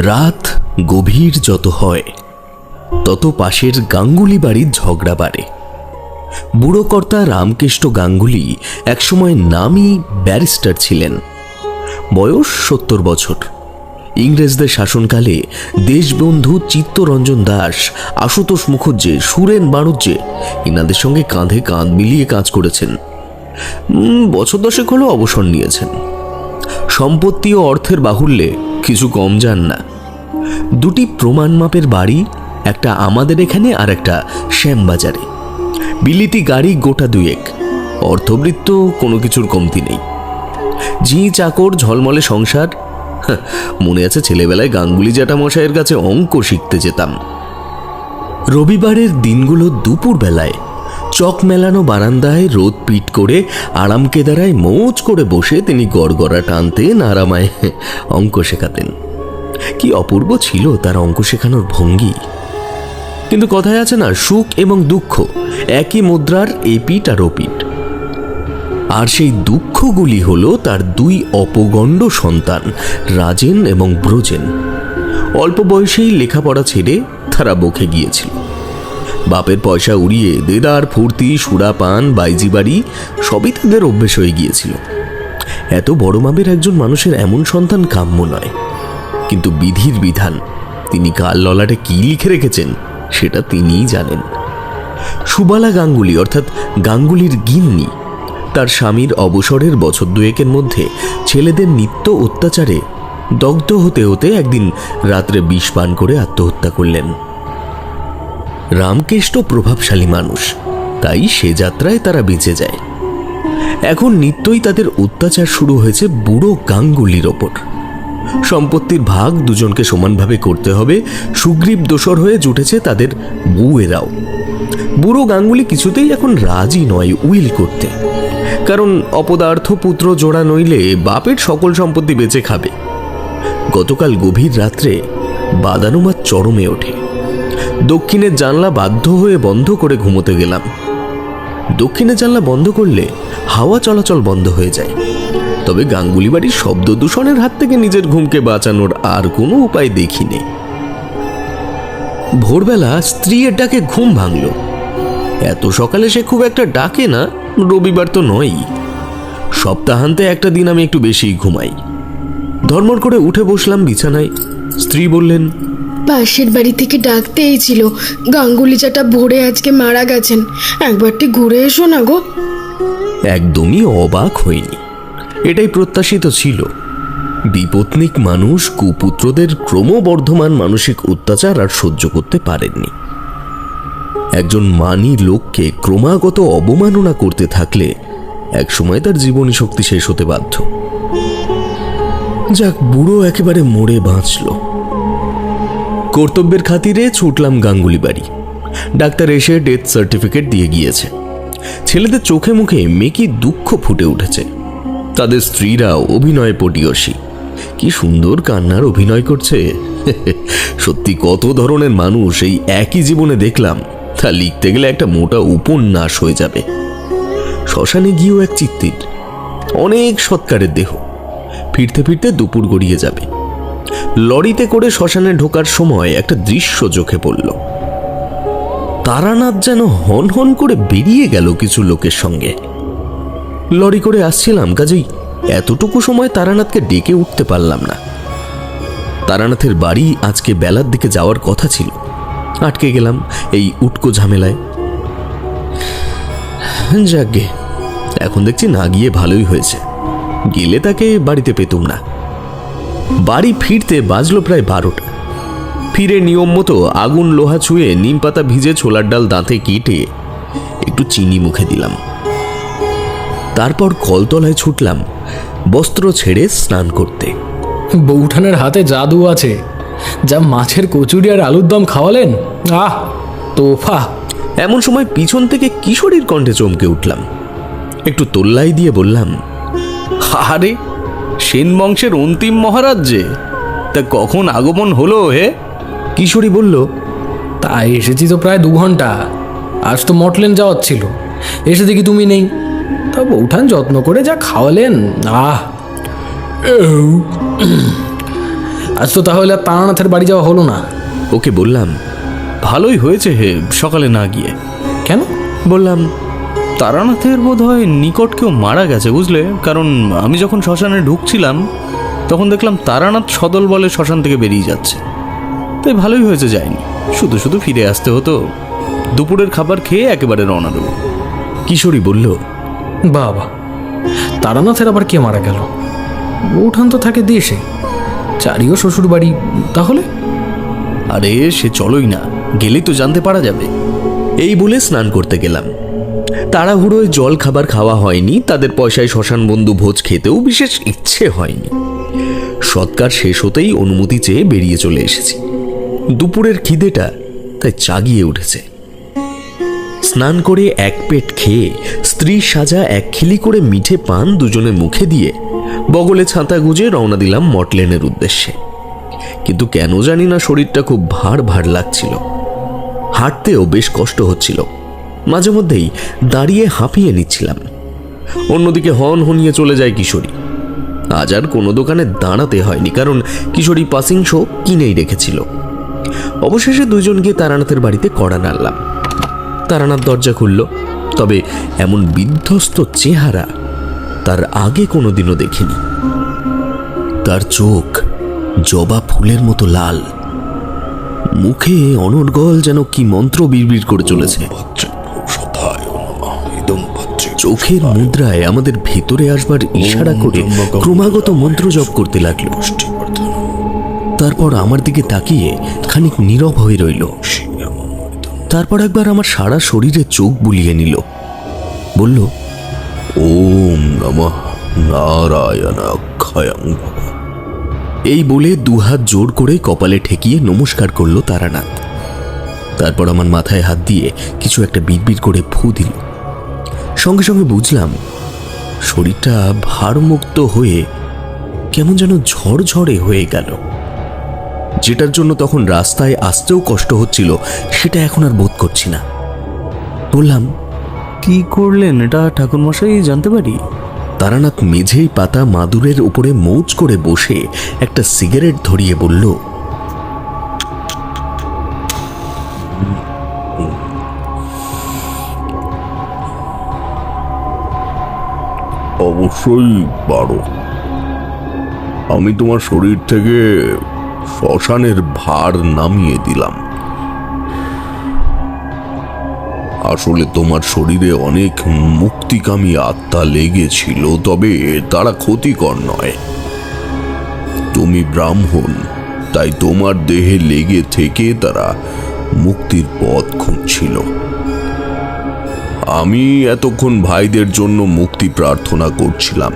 রাত গভীর যত হয় তত পাশের গাঙ্গুলি বাড়ির ঝগড়া বাড়ে। বুড়ো কর্তা রামকৃষ্ণ গাঙ্গুলি একসময় নামী ব্যারিস্টার ছিলেন। বয়স 70 বছর। ইংরেজদের শাসনকালে দেশবন্ধু চিত্তরঞ্জন দাস, আশুতোষ মুখুজ্জে, সুরেন বাণুজ্যে ইনাদের সঙ্গে কাঁধে কাঁধ মিলিয়ে কাজ করেছেন। বছর 10 হলো অবসর নিয়েছেন। সম্পত্তি ও অর্থের বাহুল্যে কিছু কম যান না। 2টি প্রমাণ মাপের বাড়ি, একটা আমাদের এখানে আর একটা শ্যামবাজারে। বিলিতি গাড়ি গোটা 2 অর্থবৃত্ত কোনো কিছুর কমতি নেই। ঝি চাকর ঝলমলে সংসার। মনে আছে ছেলেবেলায় গাঙ্গুলি জ্যাঠামশাইয়ের কাছে অঙ্ক শিখতে যেতাম। রবিবারের দিনগুলো দুপুর বেলায় চক মেলানো বারান্দায় রোদ পিট করে আরাম কেদারায় মৌজ করে বসে তিনি গড়গড়া টানতেন, আরামায় অঙ্ক শেখাতেন। কি অপূর্ব ছিল তার অঙ্ক শেখানোর ভঙ্গি। কিন্তু কথায় আছে না, সুখ এবং দুঃখ একই মুদ্রার এপিঠ আর ওপিঠ। আর সেই দুঃখগুলি হলো তার 2 অপগণ্ড সন্তান রাজেন এবং ব্রজেন। অল্প বয়সেই লেখাপড়া ছেড়ে তারা বকে গিয়েছিল। বাপের পয়সা উড়িয়ে দেদার ফুর্তি, সুরাপান, বাইজি বাড়ি সবই তাদের অভ্যেস হয়ে গিয়েছিল। এত বড় মাপের একজন মানুষের এমন সন্তান কাম্য নয়। কিন্তু বিধির বিধান, তিনি কাল ললাটে কি লিখে রেখেছেন সেটা তিনিই জানেন। সুবালা গাঙ্গুলি অর্থাৎ গাঙ্গুলির গিন্নি তার স্বামীর অবসরের বছর 2 মধ্যে ছেলেদের নিত্য অত্যাচারে দগ্ধ হতে হতে একদিন রাত্রে বিষ পান করে আত্মহত্যা করলেন। রামকৃষ্ণ প্রভাবশালী মানুষ, তাই সে যাত্রায় তারা বেঁচে যায়। এখন নিত্যই তাদের অত্যাচার শুরু হয়েছে বুড়ো গাঙ্গুলির ওপর। সম্পত্তির ভাগ দুজনকে সমানভাবে করতে হবে। সুগ্রীব দোসর হয়ে জুটেছে তাদের বউয়েরাও। বুড়ো গাঙ্গুলি কিছুতেই এখন রাজি নয় উইল করতে, কারণ অপদার্থ পুত্র জোড়া নইলে বাপের সকল সম্পত্তি বেঁচে খাবে। গতকাল গভীর রাত্রে বাদানুবাদ চরমে ওঠে। দক্ষিণের জানলা বাধ্য হয়ে বন্ধ করে ঘুমোতে গেলাম। দক্ষিণের জানলা বন্ধ করলে হাওয়া চলাচল বন্ধ হয়ে যায়। তবে গাঙ্গুলি বাড়ির শব্দ দূষণের হাত থেকে নিজের ঘুমকে বাঁচানোর আর কোনো উপায় দেখিনি। ভোরবেলা স্ত্রীর ডাকে ঘুম ভাঙল। এত সকালে সে খুব একটা ডাকে না, রবিবার তো নয়ই। সপ্তাহান্তে একটা দিন আমি একটু বেশি ঘুমাই। ধর্মর করে উঠে বসলাম বিছানায়। স্ত্রী বললেন, পাশের বাড়ি থেকে ডাকতে এইছিল, গাঙ্গুলি জ্যাঠা ভোরে আজকে মারা গেছেন, একবারটি ঘুরে এসো না গো। একদমই অবাক হয়নি, এটাই প্রত্যাশিত ছিল। বিপত্নিক মানুষ কুপুত্রদের ক্রমবর্ধমান মানসিক অত্যাচার আর সহ্য করতে পারেননি। একজন মানী লোককে ক্রমাগত অবমাননা করতে থাকলে একসময় তার জীবনী শক্তি শেষ হতে বাধ্য। যাক, বুড়ো একেবারে মরে বাঁচল। কর্তব্যের খাতিরে ছুটলাম গাঙ্গুলি বাড়ি। ডাক্তার এসে ডেথ সার্টিফিকেট দিয়ে গিয়েছে। ছেলেদের চোখে মুখে মেকি দুঃখ ফুটে উঠেছে। তাদের স্ত্রীরা অভিনয় পটীয়সী। কি সুন্দর কান্নার অভিনয় করছে। সত্যি কত ধরনের মানুষ এই একই জীবনে দেখলাম, তা লিখতে গেলে একটা মোটা উপন্যাস হয়ে যাবে। শ্মশানে গিয়েও এক চিত্তির, অনেক সৎকারের দেহ। ফিরতে ফিরতে দুপুর গড়িয়ে যাবে। লরিতে করে শ্মশানে ঢোকার সময় একটা দৃশ্য চোখে পড়ল। তারানাথ যেন হন হন করে বেরিয়ে গেল কিছু লোকের সঙ্গে। লরি করে আসছিলাম, কাজেই এতটুকু সময় তারানাথকে ডেকে উঠতে পারলাম না। তারানাথের বাড়ি আজকে বেলার দিকে যাওয়ার কথা ছিল, আটকে গেলাম এই উটকো ঝামেলায়। যাকগে, এখন দেখছি না গিয়ে ভালোই হয়েছে। গেলে তাকে বাড়িতে পেতুম না। বাড়ি ফিরতে বাজলো প্রায় 12টা। ফিরে নিয়ম মতো আগুন লোহা ছুঁয়ে নিম পাতা ভিজে ছোলার ডাল দাঁতে কেটে একটু চিনি মুখে দিলাম। তারপর কলতলায় ছুটলাম বস্ত্র ছেড়ে স্নান করতে। বৌঠানের হাতে জাদু আছে, যা মাছের কচুরি আর আলুর দম খাওয়ালেন, আহ তোফা। এমন সময় পিছন থেকে কিশোরীর কণ্ঠে চমকে উঠলাম। একটু তোল্লাই দিয়ে বললাম, আরে সেন বংশের অন্তিম মহারাজ যে, তা কখন আগমন হলো হে? কিশোরী বলল, তাই এসেছি তো প্রায় 2 ঘন্টা। আজ তো মটলেন যাওয়ার ছিল, এসে দেখি তুমি নেই। তা বৌঠান যত্ন করে যা খাওয়ালেন, আহ আজ তো তাহলে আর তারানাথের বাড়ি যাওয়া হলো না। ওকে বললাম, ভালোই হয়েছে হে সকালে না গিয়ে। কেন? বললাম, তারানাথের বোধ হয় নিকট কেউ মারা গেছে, বুঝলে? কারণ আমি যখন শ্মশানে ঢুকছিলাম তখন দেখলাম তারানাথ সদল বলে শ্মশান থেকে বেরিয়ে যাচ্ছে। তাই ভালোই হয়েছে যায়নি, শুধু শুধু ফিরে আসতে হতো। দুপুরের খাবার খেয়ে একেবারে রওনা দেবো। কিশোরী বলল, বাবা, তারানাথের আবার কে মারা গেল? উঠান তো থাকে দেশে, চারিও শ্বশুর বাড়ি, তাহলে? আরে সে চলোই না, গেলেই তো জানতে পারা যাবে। এই বলে স্নান করতে গেলাম। তাড়াহুড়োয় জল খাবার খাওয়া হয়নি, তাদের পয়সায় শ্মশান বন্ধু ভোজ খেতেও বিশেষ ইচ্ছে হয়নি। সৎকার শেষ হতেই অনুমতি চেয়ে বেরিয়ে চলে এসেছি। দুপুরের খিদেটা তাই জাগিয়ে উঠেছে। স্নান করে এক পেট খেয়ে স্ত্রীর সাজা এক খিলি করে মিঠে পান দুজনে মুখে দিয়ে বগলে ছাতা গুজে রওনা দিলাম মটলেনের উদ্দেশ্যে। কিন্তু কেন জানি না শরীরটা খুব ভার ভার লাগছিল, হাঁটতেও বেশ কষ্ট হচ্ছিল। মাঝে মধ্যেই দাঁড়িয়ে হাঁপিয়ে নিচ্ছিলাম। অন্যদিকে হন হনিয়ে চলে যায় কিশোরী। আজ আর কোনো দোকানে দাঁড়াতে হয়নি, কারণ কিশোরী পাসিং শো কিনেই রেখেছিল। অবশেষে দুজন গিয়ে তারানাথের বাড়িতে কড়া নাড়লাম। তারানাথ দরজা খুলল, তবে এমন বিধ্বস্ত চেহারা তার আগে কোনোদিনও দেখিনি। তার চোখ জবা ফুলের মতো লাল, মুখে অনর্গল যেন কি মন্ত্র বিড়বিড় করে চলেছে। চোখের মুদ্রায় আমাদের ভেতরে আসবার ইশারা করে ক্রমাগত মন্ত্র জপ করতে লাগলো। তারপর আমার দিকে তাকিয়ে খানিক নীরব হয়ে রইল। তারপর একবার আমার সারা শরীরে চোখ বুলিয়ে নিল, বলল, ওম নমঃ নারায়ণাক্ষয়ং। এই বলে দুহাত জোর করে কপালে ঠেকিয়ে নমস্কার করলো তারানাথ। তারপর আমার মাথায় হাত দিয়ে কিছু একটা বিড়বিড় করে ফু দিল। সঙ্গে সঙ্গে বুঝলাম শরীরটা ভারমুক্ত হয়ে কেমন যেন ঝড়ঝড়ে হয়ে গেল। যেটার জন্য তখন রাস্তায় আসতেও কষ্ট হচ্ছিল, সেটা এখন আর বোধ করছি না। বললাম, কি করলেন এটা ঠাকুরমশাই, জানতে পারি? তারানাথ মেঝেই পাতা মাদুরের উপরে মৌজ করে বসে একটা সিগারেট ধরিয়ে বলল, অবশ্যই পারো। আমি তোমার শরীর থেকে শ্মশানের ভার নামিয়ে দিলাম। আসলে তোমার শরীরে অনেক মুক্তিকামী আত্মা লেগেছিল, তবে তারা ক্ষতিকর নয়। তুমি ব্রাহ্মণ, তাই তোমার দেহে লেগে থেকে তারা মুক্তির পথ খুঁজছিল। আমি এতক্ষণ ভাইদের জন্য মুক্তি প্রার্থনা করছিলাম।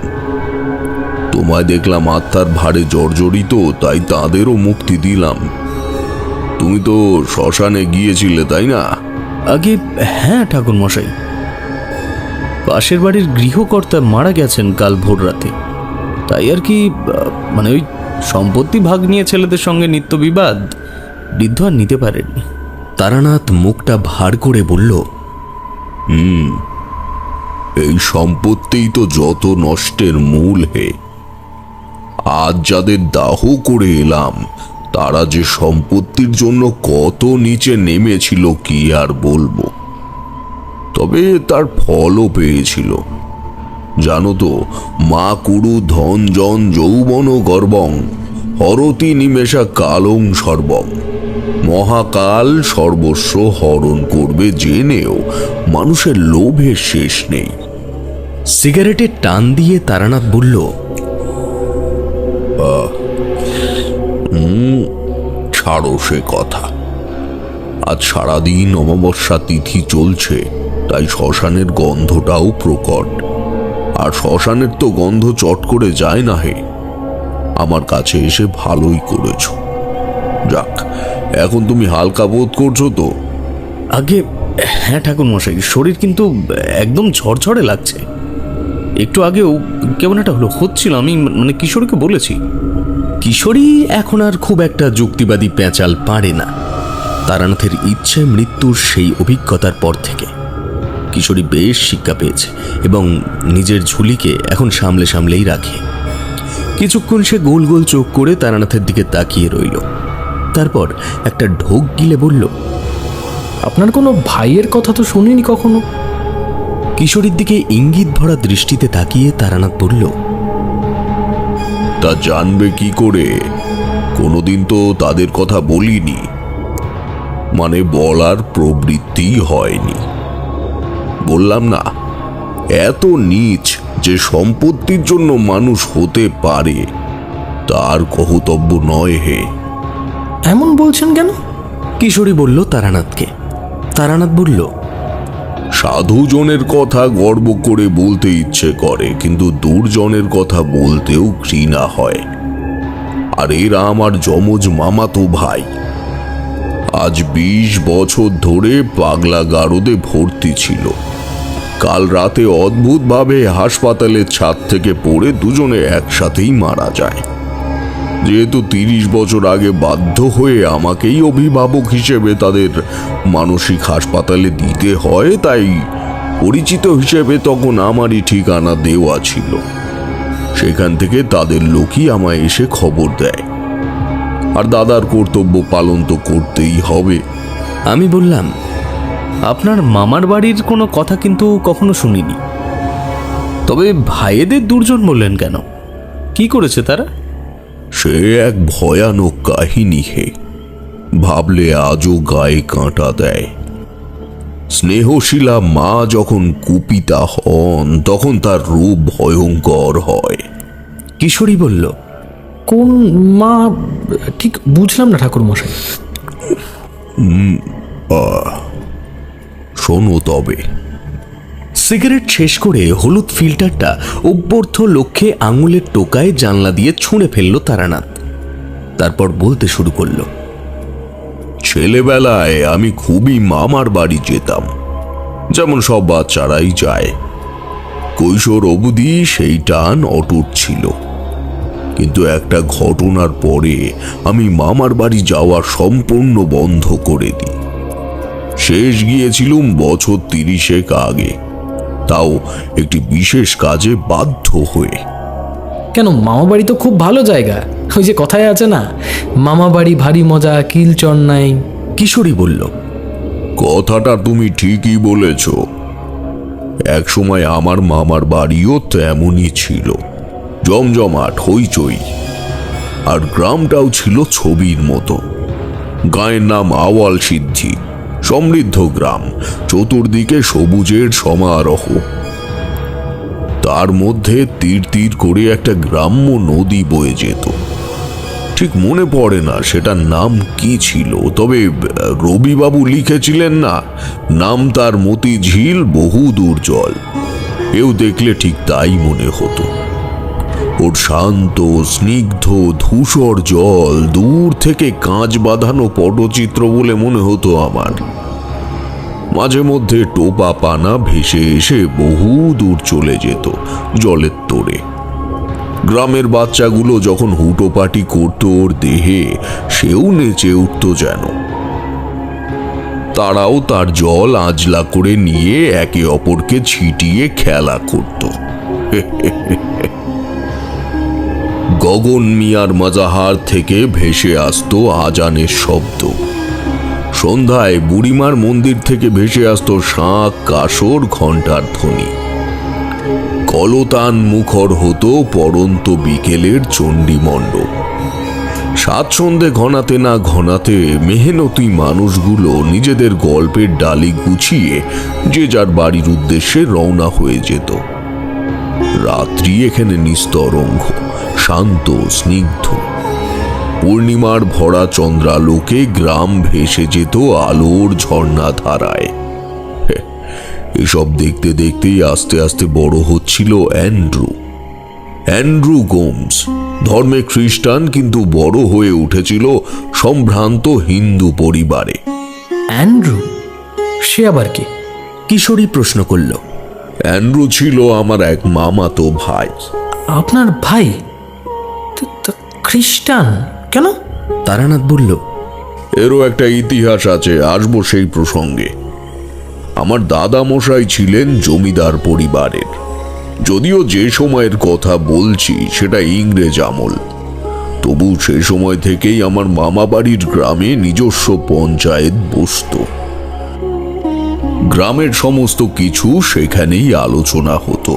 তোমায় দেখলাম আত্মার ভারে জর্জরিত, তাই তাদেরও মুক্তি দিলাম। তুমি তো শ্মশানে গিয়েছিলে, তাই না? আগে হ্যাঁ ঠাকুরমশাই, পাশের বাড়ির গৃহকর্তা মারা গেছেন কাল ভোর রাতে। তাই আর কি, মানে ওই সম্পত্তি ভাগ নিয়ে ছেলেদের সঙ্গে নিত্য বিবাদ, বৃদ্ধ আর নিতে পারেননি। তারানাথ মুখটা ভার করে বলল, এই সম্পত্তিই তো যত নষ্টের মূল হে। আজ যাদের দাহ করে এলাম, তারা যে সম্পত্তির জন্য কত নিচে নেমেছিল কি আর বলবো। তবে তার ফলও পেয়েছিল। জানো তো, মা কুরু ধন জন যৌবন গর্বং হরতি নিমেষা কালং সর্বং। মহাকাল সর্বস্ব হরণ করবে জেনেও মানুষের লোভের শেষ নেই। সিগারেটে টান দিয়ে তারানাথ বলল, ছাড়ো সে কথা। আজ সারাদিন অমাবস্যা তিথি চলছে, তাই শ্মশানের গন্ধটাও প্রকট। আর শ্মশানের তো গন্ধ চট করে যায় না হে। আমার কাছে এসে ভালোই করেছ। যাক, এখন তুমি হালকা বোধ করছো তো? আগে হ্যাঁ ঠাকুরমশাই, শরীর কিন্তু একদম ঝরঝরে লাগছে। একটু আগেও কেমন একটা হচ্ছিল, আমি মানে কিশোরীকে বলেছি। কিশোরী এখন আর খুব একটা যুক্তিবাদী পেঁচাল পারে না। তারানাথের ইচ্ছে মৃত্যুর সেই অভিজ্ঞতার পর থেকে কিশোরী বেশ শিক্ষা পেয়েছে এবং নিজের ঝুলিকে এখন সামলে সামলেই রাখে। কিছুক্ষণ সে গোল গোল চোখ করে তারানাথের দিকে তাকিয়ে রইল। তারপর একটা ঢোক গিলে বলল, আপনার কোনো ভাইয়ের কথা তো শুনিনি কখনো। কিশোরীর দিকে ইঙ্গিত ভরা দৃষ্টিতে তাকিয়ে তারানাথ বলল, তা জানবে কি করে? কোনোদিন তো তাদের কথা বলিনি, মানে বলার প্রবৃত্তি হয়নি। বললাম না, এত নীচ যে সম্পত্তির জন্য মানুষ হতে পারে তার কহতব্য নয় হে। এমন বলছেন কেন? কিশোরী বলল তারানাথকে। তারানাথ বলল, সাধুজনের কথা গর্ব করে বলতে ইচ্ছে করে, কিন্তু দুর্জনের কথা বলতেও ঘৃণা হয়। আর এরা আমার যমজ মামাতো ভাই। আজ 20 বছর ধরে পাগলা গারদে ভর্তি ছিল। কাল রাতে অদ্ভুতভাবে হাসপাতালের ছাদ থেকে পড়ে দুজনে একসাথেই মারা যায়। যেহেতু 30 বছর আগে বাধ্য হয়ে আমাকেই অভিভাবক হিসেবে তাদের মানসিক হাসপাতালে দিতে হয়, তাই পরিচিত হিসেবে তখন আমারই ঠিকানা দেওয়া ছিল। সেখান থেকে তাদের লোকই আমায় এসে খবর দেয়। আর দাদার কর্তব্য পালন তো করতেই হবে। আমি বললাম, আপনার মামার বাড়ির কোনো কথা কিন্তু কখনো শুনিনি। তবে ভাইয়েদের দুর্জন বললেন কেন? কি করেছে তারা? সে এক ভয়ানক কাহিনী হে, ভাবলে আজও গায়ে কাঁটা দেয়। স্নেহশীলা মা যখন কুপিতা হন তখন তার রূপ ভয়ঙ্কর হয়। কিশোরী বলল, কোন মা? ঠিক বুঝলাম না ঠাকুর মশাই। শোনো তবে। সিগারেট শেষ করে হলুদ ফিল্টারটা অভ্যর্থ লক্ষ্যে আঙুলের টোকায় জানলা দিয়ে ছুঁড়ে ফেলল তারানাথ। তারপর বলতে শুরু করলো, ছেলেবেলায় আমি খুবই মামার বাড়ি যেতাম, যেমন সব বাচ্চারাই যায়। কৈশোর অবধি সেই টান অটুট ছিল, কিন্তু একটা ঘটনার পরে আমি মামার বাড়ি যাওয়া সম্পূর্ণ বন্ধ করে দিই। শেষ গিয়েছিলুম বছর 30 আগে, তাও একটি বিশেষ কাজে বাধ্য হয়ে। কেন, মামা বাড়ি তো খুব ভালো জায়গা। ওই যে কথায় আছে না, মামা বাড়ি ভারী মজা, কিল চর নাই। কিশোরী বলল, কথাটা তুমি ঠিকই বলেছ। এক সময় আমার মামার বাড়িও তেমনই ছিল, জমজমাট হইচই। আর গ্রামটাও ছিল ছবির মতো। গায়ের নাম আওয়াল সিদ্ধি, সমৃদ্ধ গ্রাম, চতুর্দিকে সবুজের সমারোহ। তার মধ্যে তীর তীর করে একটা গ্রাম্য নদী বয়ে যেত। ঠিক মনে পড়ে না সেটার নাম কি ছিল, তবে রবিবাবু লিখেছিলেন না, নাম তার মতিঝিল, বহু দূর জল। এও দেখলে ঠিক তাই মনে হতো। ওর শান্ত স্নিগ্ধ ধূসর জল দূর থেকে কাঁচ বাঁধানো পটচিত্র বলে মনে হতো আমার। মাঝে মধ্যে টোপা পানা ভেসে এসে বহু দূর চলে যেত জলের তোড়ে। গ্রামের বাচ্চাগুলো যখন হুটোপাটি করতো ওর দেহে, সেও নেচে উঠত যেন। তারাও তার জল আজলা করে নিয়ে একে অপরকে ছিটিয়ে খেলা করত। গগন মিয়ার মাজাহার থেকে ভেসে আসতো আজানের শব্দ। সন্ধ্যায় বুড়িমার মন্দির থেকে ভেসে আসতো শাঁখ, কাসর, ঘণ্টার ধ্বনি। কলতান মুখর হতো পড়ন্ত বিকেলের চণ্ডী মণ্ডপ। সাত সন্ধে ঘনাতে না ঘনাতে মেহনতি মানুষগুলো নিজেদের গল্পের ডালি গুছিয়ে যে যার বাড়ির উদ্দেশ্যে রওনা হয়ে যেত। রাত্রি এখানে নিস্তরঙ্গ, শান্ত, স্নিগ্ধ। পূর্ণিমার ভরা চন্দ্রালোকে গ্রাম ভেসে যেত আলোর ঝর্ণা ধারায়। এসব দেখতে দেখতেই আস্তে আস্তে বড় হচ্ছিল অ্যান্ড্রু গোমস। ধর্মে খ্রিস্টান, কিন্তু বড় হয়ে উঠেছিল সম্ভ্রান্ত হিন্দু পরিবারে। অ্যান্ড্রু? সে আবার কি? কিশোরী প্রশ্ন করল। অ্যান্ড্রু ছিল আমার এক মামাতো ভাই। আপনার ভাই? খ্রিস্টান কেন? তারানাথ বলল, এরও একটা ইতিহাস আছে, আসবো সেই প্রসঙ্গে। আমার দাদা মশাই ছিলেন জমিদার পরিবারের। যদিও যে সময়ের কথা বলছি সেটা ইংরেজ আমল, তবু সে সময় থেকেই আমার মামা বাড়ির গ্রামে নিজস্ব পঞ্চায়েত বসত। গ্রামের সমস্ত কিছু সেখানেই আলোচনা হতো।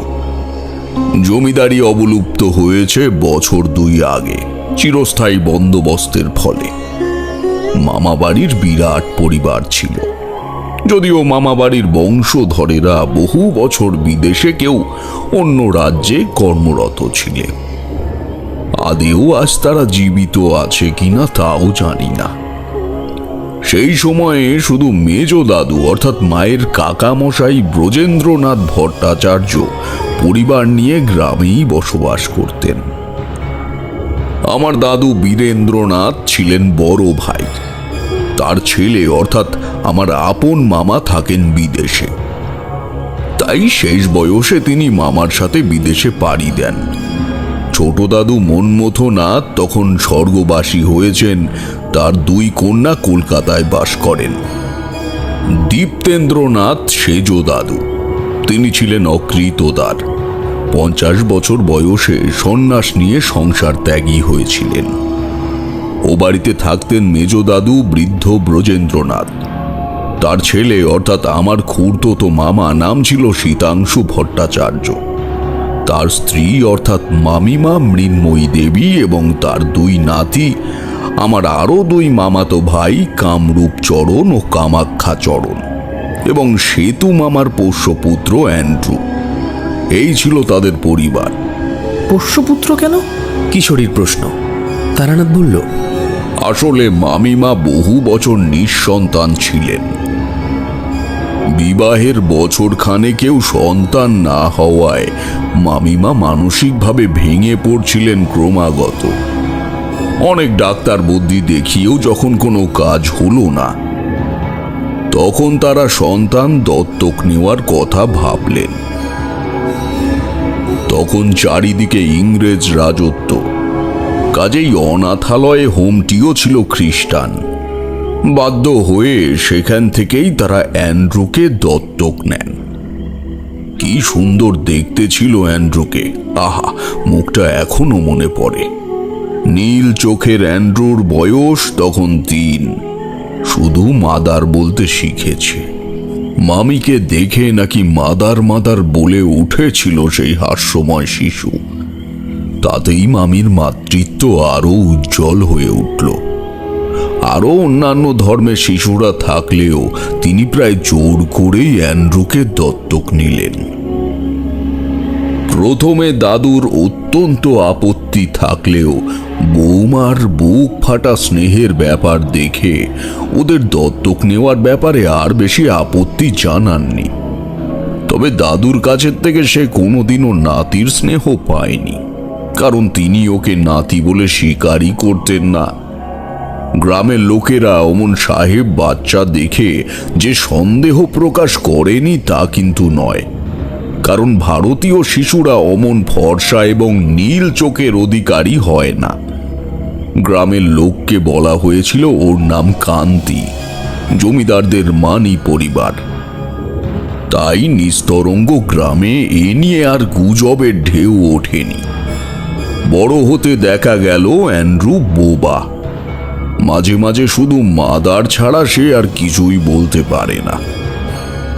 জমিদারি অবলুপ্ত হয়েছে বছর 2 আগে চিরস্থায়ী বন্দোবস্তের ফলে। মামা বাড়ির বিরাট পরিবার ছিল, যদিও মামা বাড়ির বংশধরেরা বহু বছর বিদেশে, কেউ অন্য রাজ্যে কর্মরত ছিলেন। আদেও আজ তারা জীবিত আছে কিনা তাও জানি না। সেই সময়ে শুধু মেজ দাদু অর্থাৎ মায়ের কাকা মশাই ব্রজেন্দ্রনাথ ভট্টাচার্য পরিবার নিয়ে গ্রামেই বসবাস করতেন। আমার দাদু বীরেন্দ্রনাথ ছিলেন বড় ভাই। তার ছেলে অর্থাৎ আমার আপন মামা থাকেন বিদেশে, তাই শেষ বয়সে তিনি মামার সাথে বিদেশে পাড়ি দেন। ছোট দাদু মনমথনাথ তখন স্বর্গবাসী হয়েছেন, তার 2 কন্যা কলকাতায় বাস করেন। দীপ্তেন্দ্রনাথ সেজ দাদু, তিনি ছিলেন অকৃতদার। 50 বছর বয়সে সন্ন্যাস নিয়ে সংসার ত্যাগী হয়েছিলেন। ও বাড়িতে থাকতেন মেজ দাদু বৃদ্ধ ব্রজেন্দ্রনাথ। তার ছেলে অর্থাৎ আমার খুড়তো মামা নাম ছিল শীতাংশু ভট্টাচার্য। তার স্ত্রী অর্থাৎ মামিমা মৃন্ময়ী দেবী এবং তার 2 নাতি, আমার আরও 2 মামাতো ভাই কামরূপচরণ ও কামাখ্যাচরণ এবং সেতু মামার পোষ্যপুত্র অ্যান্ড্রু। এই ছিল তাদের পরিবার। পোষ্যপুত্র কেন? কিশোরীর প্রশ্ন। তারানাথ বলল, আসলে মামিমা বহু বছর নিঃসন্তান ছিলেন। বিবাহের বছরখানে কেউ সন্তান না হওয়ায় মামিমা মানসিকভাবে ভেঙে পড়ছিলেন ক্রমাগত। অনেক ডাক্তার বুদ্ধি দেখিয়েও যখন কোনো কাজ হলো না, তখন তারা সন্তান দত্তক নেওয়ার কথা ভাবলেন। তখন চারিদিকে ইংরেজ রাজত্ব, কাজেই অনাথালয়ে হোমটিও ছিল খ্রিস্টান। বাধ্য হয়ে সেখান থেকেই তারা অ্যান্ড্রুকে দত্তক নেন। কি সুন্দর দেখতে ছিল অ্যান্ড্রুকে, আহা, মুখটা এখনো মনে পড়ে। নীল চোখের অ্যান্ড্রুর বয়স তখন 3, শুধু মাদার বলতে শিখেছে। মামিকে দেখে নাকি মাদার মাদার বলে উঠেছিল সেই হাস্যময় শিশু। তাতেই মামির মাতৃত্ব আরো উজ্জ্বল হয়ে উঠল। আরো অন্যান্য ধর্মের শিশুরা থাকলেও তিনি প্রায় জোর করেই অ্যান্ড্রুকে দত্তক নিলেন। প্রথমে দাদুর অত্যন্ত আপত্তি থাকলেও বৌমার বুক ফাটা স্নেহের ব্যাপার দেখে ওদের দত্তক নেওয়ার ব্যাপারে আর বেশি আপত্তি জানাননি। তবে দাদুর কাছের থেকে সে কোনোদিনও নাতির স্নেহ পায়নি, কারণ তিনি ওকে নাতি বলে স্বীকারই করতেন না। গ্রামের লোকেরা অমন সাহেব বাচ্চা দেখে যে সন্দেহ প্রকাশ করেনি তা কিন্তু নয়, কারণ ভারতীয় শিশুরা অমন ফর্সা এবং নীল চোখের অধিকারী হয় না। গ্রামের লোককে বলা হয়েছিল ওর নাম কান্তি, জমিদারদের মানি পরিবার। তাই নিস্তরঙ্গ গ্রামে এ নিয়ে আর গুজবের ঢেউ ওঠেনি। বড় হতে দেখা গেল অ্যান্ড্রু বোবা। মাঝে মাঝে শুধু মাদার ছাড়া সে আর কিছুই বলতে পারে না।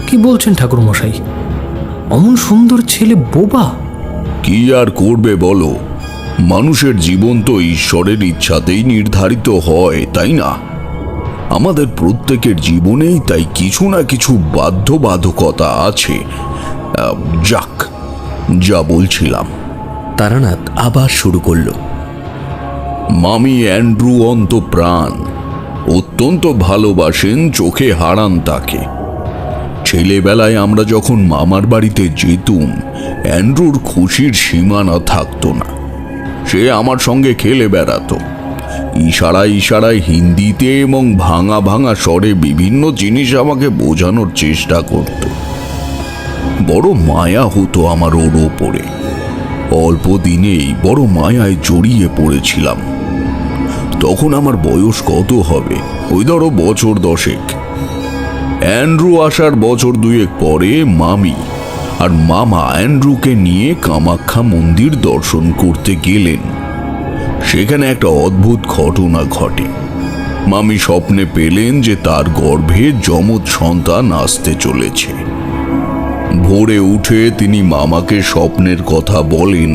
কি বলছেন ঠাকুর মশাই? অমন সুন্দর ছেলে বোবা? কি আর করবে বলো, মানুষের জীবন তো ঈশ্বরের ইচ্ছাতেই নির্ধারিত হয়, তাই না? আমাদের প্রত্যেকের জীবনেই তাই কিছু না কিছু বাধ্যবাধকতা আছে। যাক, যা বলছিলাম। তারানাথ আবার শুরু করল, মামি অ্যান্ড্রু অন্তপ্রাণ, অত্যন্ত ভালোবাসেন, চোখে হারান তাকে। ছেলেবেলায় আমরা যখন মামার বাড়িতে যেতুম, অ্যান্ড্রুর খুশির সীমানা থাকতো না। সে আমার সঙ্গে খেলে বেড়াতো, ইশারায় ইশারায় হিন্দিতে এবং ভাঙা ভাঙা স্বরে বিভিন্ন জিনিস আমাকে বোঝানোর চেষ্টা করত। বড় মায়া হতো আমার ওর ওপরে। অল্প দিনেই বড় মায়ায় জড়িয়ে পড়েছিলাম। তখন আমার বয়স কত হবে, ওই ধরো বছর 10। অ্যান্ড্রু আসার বছর 2 পরে মামি আর মামা অ্যান্ড্রুকে নিয়ে কামাখ্যা মন্দির দর্শন করতে গেলেন। সেখানে একটা অদ্ভুত ঘটনা ঘটে। মামি স্বপ্নে পেলেন যে তার গর্ভে যমজ সন্তান আসতে চলেছে। ভোরে উঠে তিনি মামাকে স্বপ্নের কথা বলেন।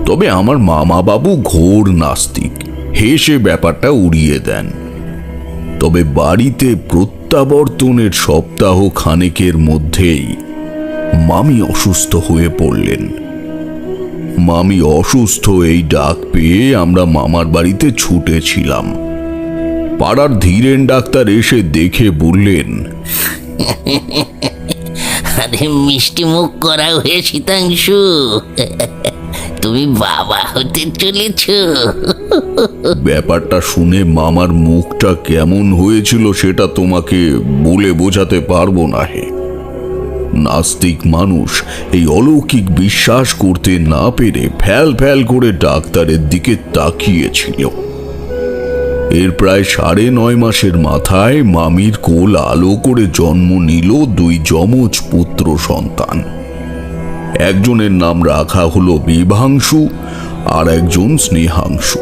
তবে আমার মামা বাবু ঘোর নাস্তিক, হেসে ব্যাপারটা উড়িয়ে দেন। তবে বাড়িতে প্রত্যাবর্তনের সপ্তাহ খানেকের মধ্যেই মামি অসুস্থ হয়ে পড়লেন। মামি অসুস্থ এই ডাক পেয়ে আমরা মামার বাড়িতে ছুটেছিলাম। পাড়ার ধীরেন ডাক্তার এসে দেখে বললেন, আরে মিষ্টি মুখ করা হয়ে শীতাংশু, তুমি বাবা হতে চলেছ। ব্যাপারটা শুনে মামার মুখটা কেমন হয়েছিল সেটা তোমাকে বলে বোঝাতে পারবো না হে। নাস্তিক মানুষ এই অলৌকিক বিশ্বাস করতে না পেরে ফ্যাল ফ্যাল করে ডাক্তারের দিকে তাকিয়েছিল। এর প্রায় 9.5 মাসের মাথায় মামির কোল আলো করে জন্ম নিল 2 যমজ পুত্র সন্তান। একজনের নাম রাখা হলো বিভাংশু, আর একজন স্নেহাংশু।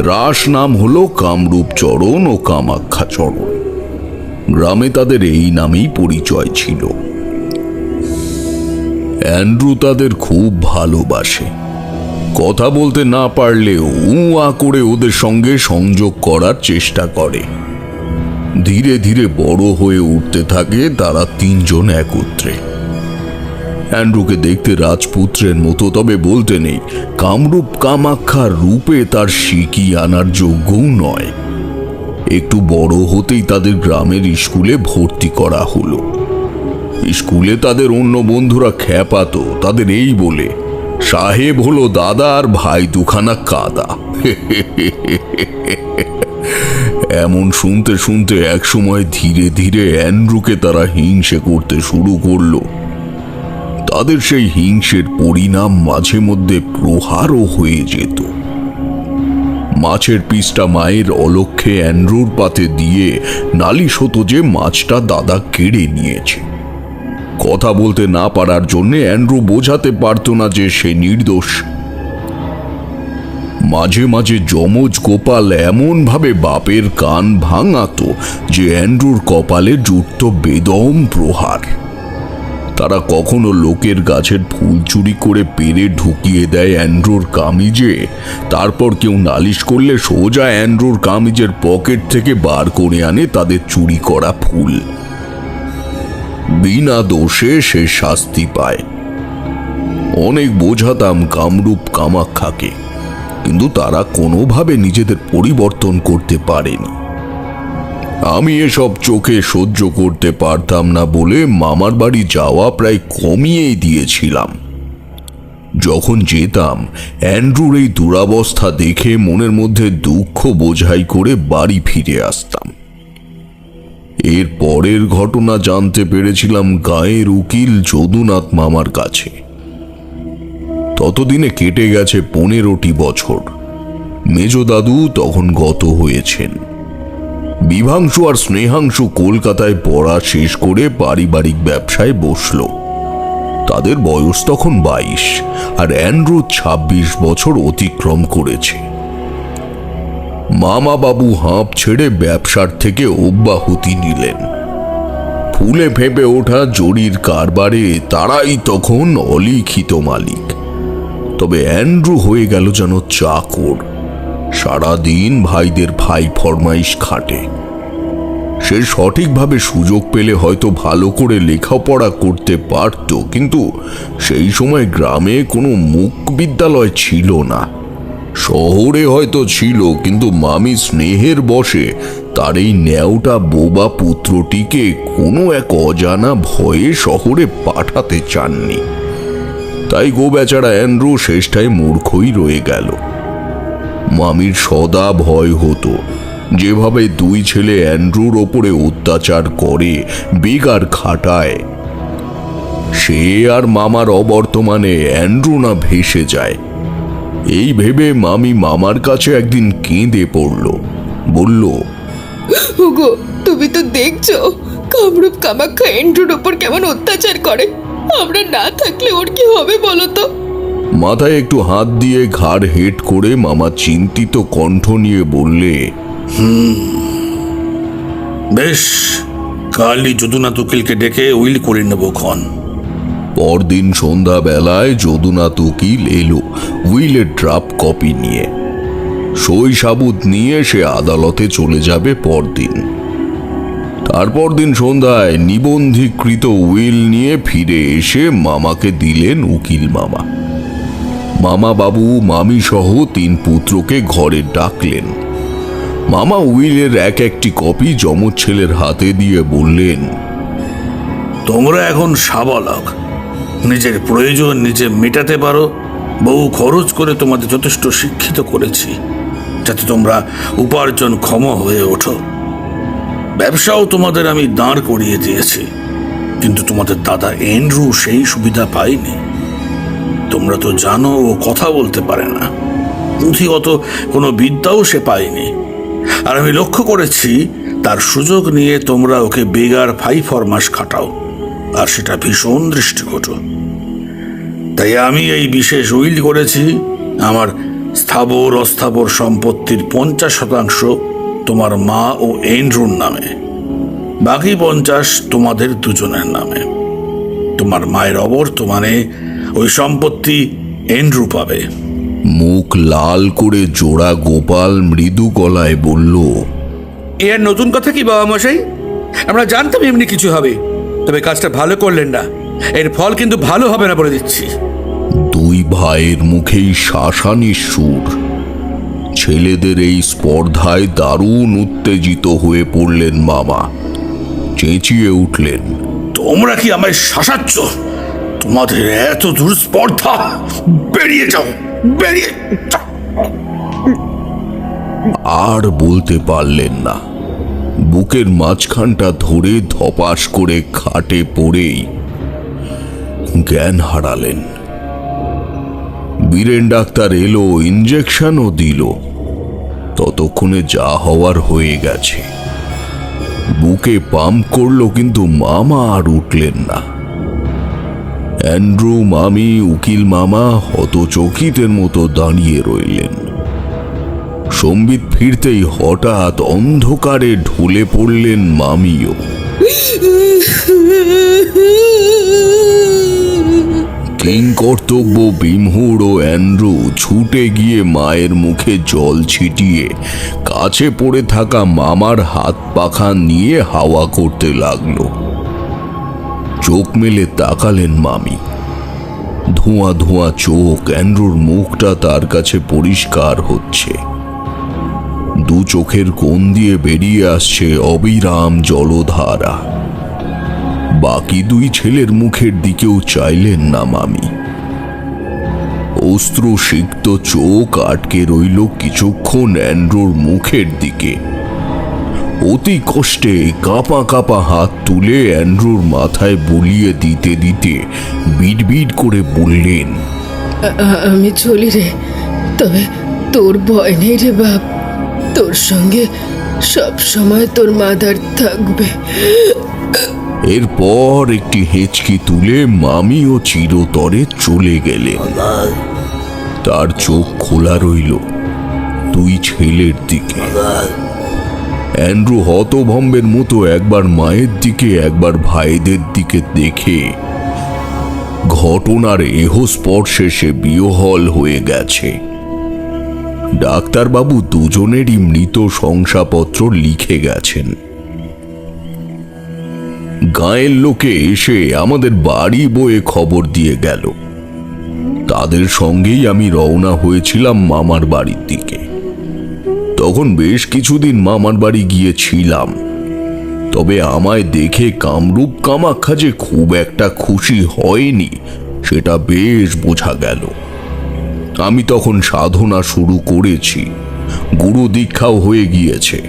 রাস নাম হলো কামরূপচরণ ও কামাখ্যাচরণ। গ্রামে তাদের এই নামেই পরিচয় ছিল। অ্যান্ড্রু তাদের খুব ভালোবাসে। কথা বলতে না পারলেও উঁ করে ওদের সঙ্গে সংযোগ করার চেষ্টা করে। ধীরে ধীরে বড় হয়ে উঠতে থাকে তারা 3 জন একত্রে। অ্যান্ড্রুকে দেখতে রাজপুত্রের মতো, তবে বলতে নেই কামরূপ কামাখ্যার রূপে তার শিকি আনার যোগ্যও নয়। একটু বড় হতেই তাদের গ্রামের স্কুলে ভর্তি করা হলো। স্কুলে তাদের অন্য বন্ধুরা খ্যাপাতো তাদের এই বলে, সাহেব হলো দাদা আর ভাই দুখানা কাদা। এমন শুনতে শুনতে একসময় ধীরে ধীরে অ্যান্ড্রুকে তারা হিংসে করতে শুরু করলো। তাদের সেই হিংসের পরিণাম মাঝে মধ্যে প্রহারও হয়ে যেত। মাছের পিসটা মায়ের অলক্ষ্যে অ্যান্ড্রুর পাতে দিয়ে নালিশ হতো যে মাছটা দাদা কেড়ে নিয়েছে। কথা বলতে না পারার জন্য অ্যান্ড্রু বোঝাতে পারত না যে সে নির্দোষ। মাঝে মাঝে যমজ গোপাল এমন ভাবে বাপের কান ভাঙাতো যে অ্যান্ড্রুর কপালে জুটত বেদম প্রহার। তারা কখনো লোকের গাছের ফুল চুরি করে পেরে ঢুকিয়ে দেয় অ্যান্ড্রুর কামিজে। তারপর কেউ নালিশ করলে সোজা অ্যান্ড্রুর কামিজের পকেট থেকে বার করে আনে তাদের চুরি করা ফুল। বিনা দোষে সে শাস্তি পায়। অনেক বোঝাতাম কামরূপ কামাখ্যাকে, কিন্তু তারা কোনোভাবে নিজেদের পরিবর্তন করতে পারেনি। আমি এসব চোখে সহ্য করতে পারতাম না বলে মামার বাড়ি যাওয়া প্রায় কমিয়েই দিয়েছিলাম। যখন যেতাম অ্যান্ড্রুর এই দুরাবস্থা দেখে মনের মধ্যে দুঃখ বোঝাই করে বাড়ি ফিরে আসতাম। এর পরের ঘটনা জানতে পেরেছিলাম গায়ের উকিল যদুনাথ মামার কাছে। ততদিনে কেটে গেছে 15টি বছর। মেজ দাদু তখন গত হয়েছেন। বিভাংশু আর স্নেহাংশু কলকাতায় পড়া শেষ করে পারিবারিক ব্যবসায় বসল। তাদের বয়স তখন 22, আর অ্যান্ড্রু 26 বছর অতিক্রম করেছে। মামা বাবু হাঁপ ছেড়ে ব্যবসার থেকে অব্যাহতি নিলেন। ফুলে ফেঁপে ওঠা জরির কারবারে তারাই তখন অলিখিত মালিক। তবে অ্যান্ড্রু হয়ে গেল যেন চাকর। সারাদিন ভাইদের ভাই ফরমাইশ খাটে। সে সঠিকভাবে সুযোগ পেলে হয়তো ভালো করে লেখাপড়া করতে পারত, কিন্তু সেই সময় গ্রামে কোনো মুখ বিদ্যালয় ছিল না। শহরে হয়তো ছিল, কিন্তু মামি স্নেহের বশে তার এই ন্যাওটা বোবা পুত্রটিকে কোনো এক অজানা ভয়ে শহরে পাঠাতে চাননি। তাই গো বেচারা অ্যান্ড্রু শেষটায় মূর্খই রয়ে গেল। মামির সদা ভয় হতো যেভাবে 2 ছেলে অ্যান্ড্রুর ওপরে অত্যাচার করে, বেগার খাটায়, সে আর মামার অবর্তমানে অ্যান্ড্রু না ভেসে যায়। এই ভেবে মামি মামার কাছে একদিন কেঁদে পড়ল। বলল, ওগো, তুমি তো দেখছো কামরূপ কামাখ্যা অ্যান্ড্রুর ওপর কেমন অত্যাচার করে। আমরা না থাকলে ওর কি হবে বলো তো? মাথায় একটু হাত দিয়ে ঘাড় হেট করে মামা চিন্তিত কণ্ঠ নিয়ে বললে, বেশ, কালই যদুনাথ উকিলকে ডেকে উইল করে নেব ক্ষণ। পরদিন সন্ধ্যাবেলায় যদুনাথ উকিল এলো উইলের ড্রাফট কপি নিয়ে। সই সাবুত নিয়ে সে আদালতে চলে যাবে পরদিন। তারপর দিন সন্ধ্যায় নিবন্ধীকৃত উইল নিয়ে ফিরে এসে মামাকে দিলেন উকিল মামা। মামা বাবু মামি সহ 3 পুত্রকে ঘরে ডাকলেন। মামা উইলের একটি কপি যমজ ছেলের হাতে দিয়ে বললেন, তোমরা এখন সাবালক, নিজের প্রয়োজন নিজে মেটাতে পারো। বহু খরচ করে তোমাদের যথেষ্ট শিক্ষিত করেছি যাতে তোমরা উপার্জনক্ষম হয়ে ওঠো। ব্যবসাও তোমাদের আমি দাঁড় করিয়ে দিয়েছি, কিন্তু তোমাদের দাদা এন্ড্রু সেই সুবিধা পায়নি। তোমরা তো জানো ও কথা বলতে পারে না, পুঁথিগত কোনো বিদ্যাও সে পায়নি। আর আমি লক্ষ্য করেছি তার সুযোগ নিয়ে তোমরা ওকে বেগার 5 মাস খাটাও, আর সেটা ভীষণ দৃষ্টিকটু। তাই আমি এই বিশেষ উইল করেছি আমার স্থাবর অস্থাবর সম্পত্তির 50% তোমার মা ও এন্ড্রুর নামে, বাকি 50 তোমাদের দুজনের নামে। তোমার মায়ের অবর্তমানে ওই সম্পত্তি এন্ড্রু পাবে। মুখ লাল করে জোড়া গোপাল মৃদু গলায় বলল, এর নতুন কথা কি বাবা মশাই? আমরা জানতাম এমনি কিছু হবে, তবে কাজটা ভালো করলেন না। এর ফল কিন্তু ভালো হবে না বলে দিচ্ছি। 2 ভাইয়ের মুখেই শাসানির সুর। ছেলেদের এই স্পর্ধায় দারুণ উত্তেজিত হয়ে পড়লেন মামা। চেঁচিয়ে উঠলেন, তোমরা কি আমায় শাসাচ্ছ? তোমাদের এত দূর স্পর্ধা! বেরিয়ে যাও, বেরিয়ে যাও। আর বলতে পারলেন না। বুকের মাঝখানটা ধরে ধপাস করে খাটে পড়েই জ্ঞান হারালেন। বীরেন ডাক্তার এলো, ইঞ্জেকশনও দিল। ততক্ষণে যা হওয়ার হয়ে গেছে। বুকে পাম্প করলো, কিন্তু মামা আর উঠলেন না। অ্যান্ড্রু, মামি, উকিল মামা হতচকিতের মতো দাঁড়িয়ে রইলেন। সম্বিত ফিরতেই হঠাৎ অন্ধকারে ঢলে পড়লেন মামিও। কিংকর্তব্য বিমহুর ও অ্যান্ড্রু ছুটে গিয়ে মায়ের মুখে জল ছিটিয়ে কাছে পড়ে থাকা মামার হাত পাখা নিয়ে হাওয়া করতে লাগলো। চোখ মেলে তাকালেন মামি। ধোঁয়া ধোঁয়া চোখ, অ্যান্ড্রুর মুখটা তার কাছে পরিষ্কার হচ্ছে। 2 চোখের কোণ দিয়ে বেরিয়ে আসছে অবিরাম জলধারা। বাকি 2 ছেলের মুখের দিকেও চাইলেন না মামি। অশ্রুসিক্ত চোখ আটকে রইল কিছুক্ষণ অ্যান্ড্রুর মুখের দিকে। অতি কষ্টে কাঁপা কাঁপা হাত তুলে অ্যান্ড্রুর মাথায় বুলিয়ে দিতে দিতে বিড়বিড় করে বললেন, আমি চলি রে, তবে তোর ভয় নেই রে বাপ। তোর সঙ্গে সব সময় তোর মাদার থাকবে। এরপর একটি হেঁচকি তুলে মামিও চিরতরে চলে গেলেন। তার চোখ খোলা রইল 2 ছেলের দিকে। অ্যান্ড্রু হতভম্বের মতো একবার মায়ের দিকে একবার ভাইদের দিকে দেখে ঘটনার এহস্পর্শে সে বিহ্বল হয়ে গেছে। ডাক্তারবাবু দুজনেরই মৃত শংসাপত্র লিখে গেছেন। গাঁয়ের লোকে এসে আমাদের বাড়ি বয়ে খবর দিয়ে গেল। তাদের সঙ্গেই আমি রওনা হয়েছিলাম মামার বাড়ির দিকে। তখন বেশ কিছুদিন মামার বাড়ি গিয়েছিলাম, তবে আমায় দেখে কামরূপ কামাখ্যা যে খুব একটা খুশি হয়নি সেটা বেশ বোঝা গেল। আমি তখন সাধনা শুরু করেছি, গুরু দীক্ষাও হয়ে গিয়েছে,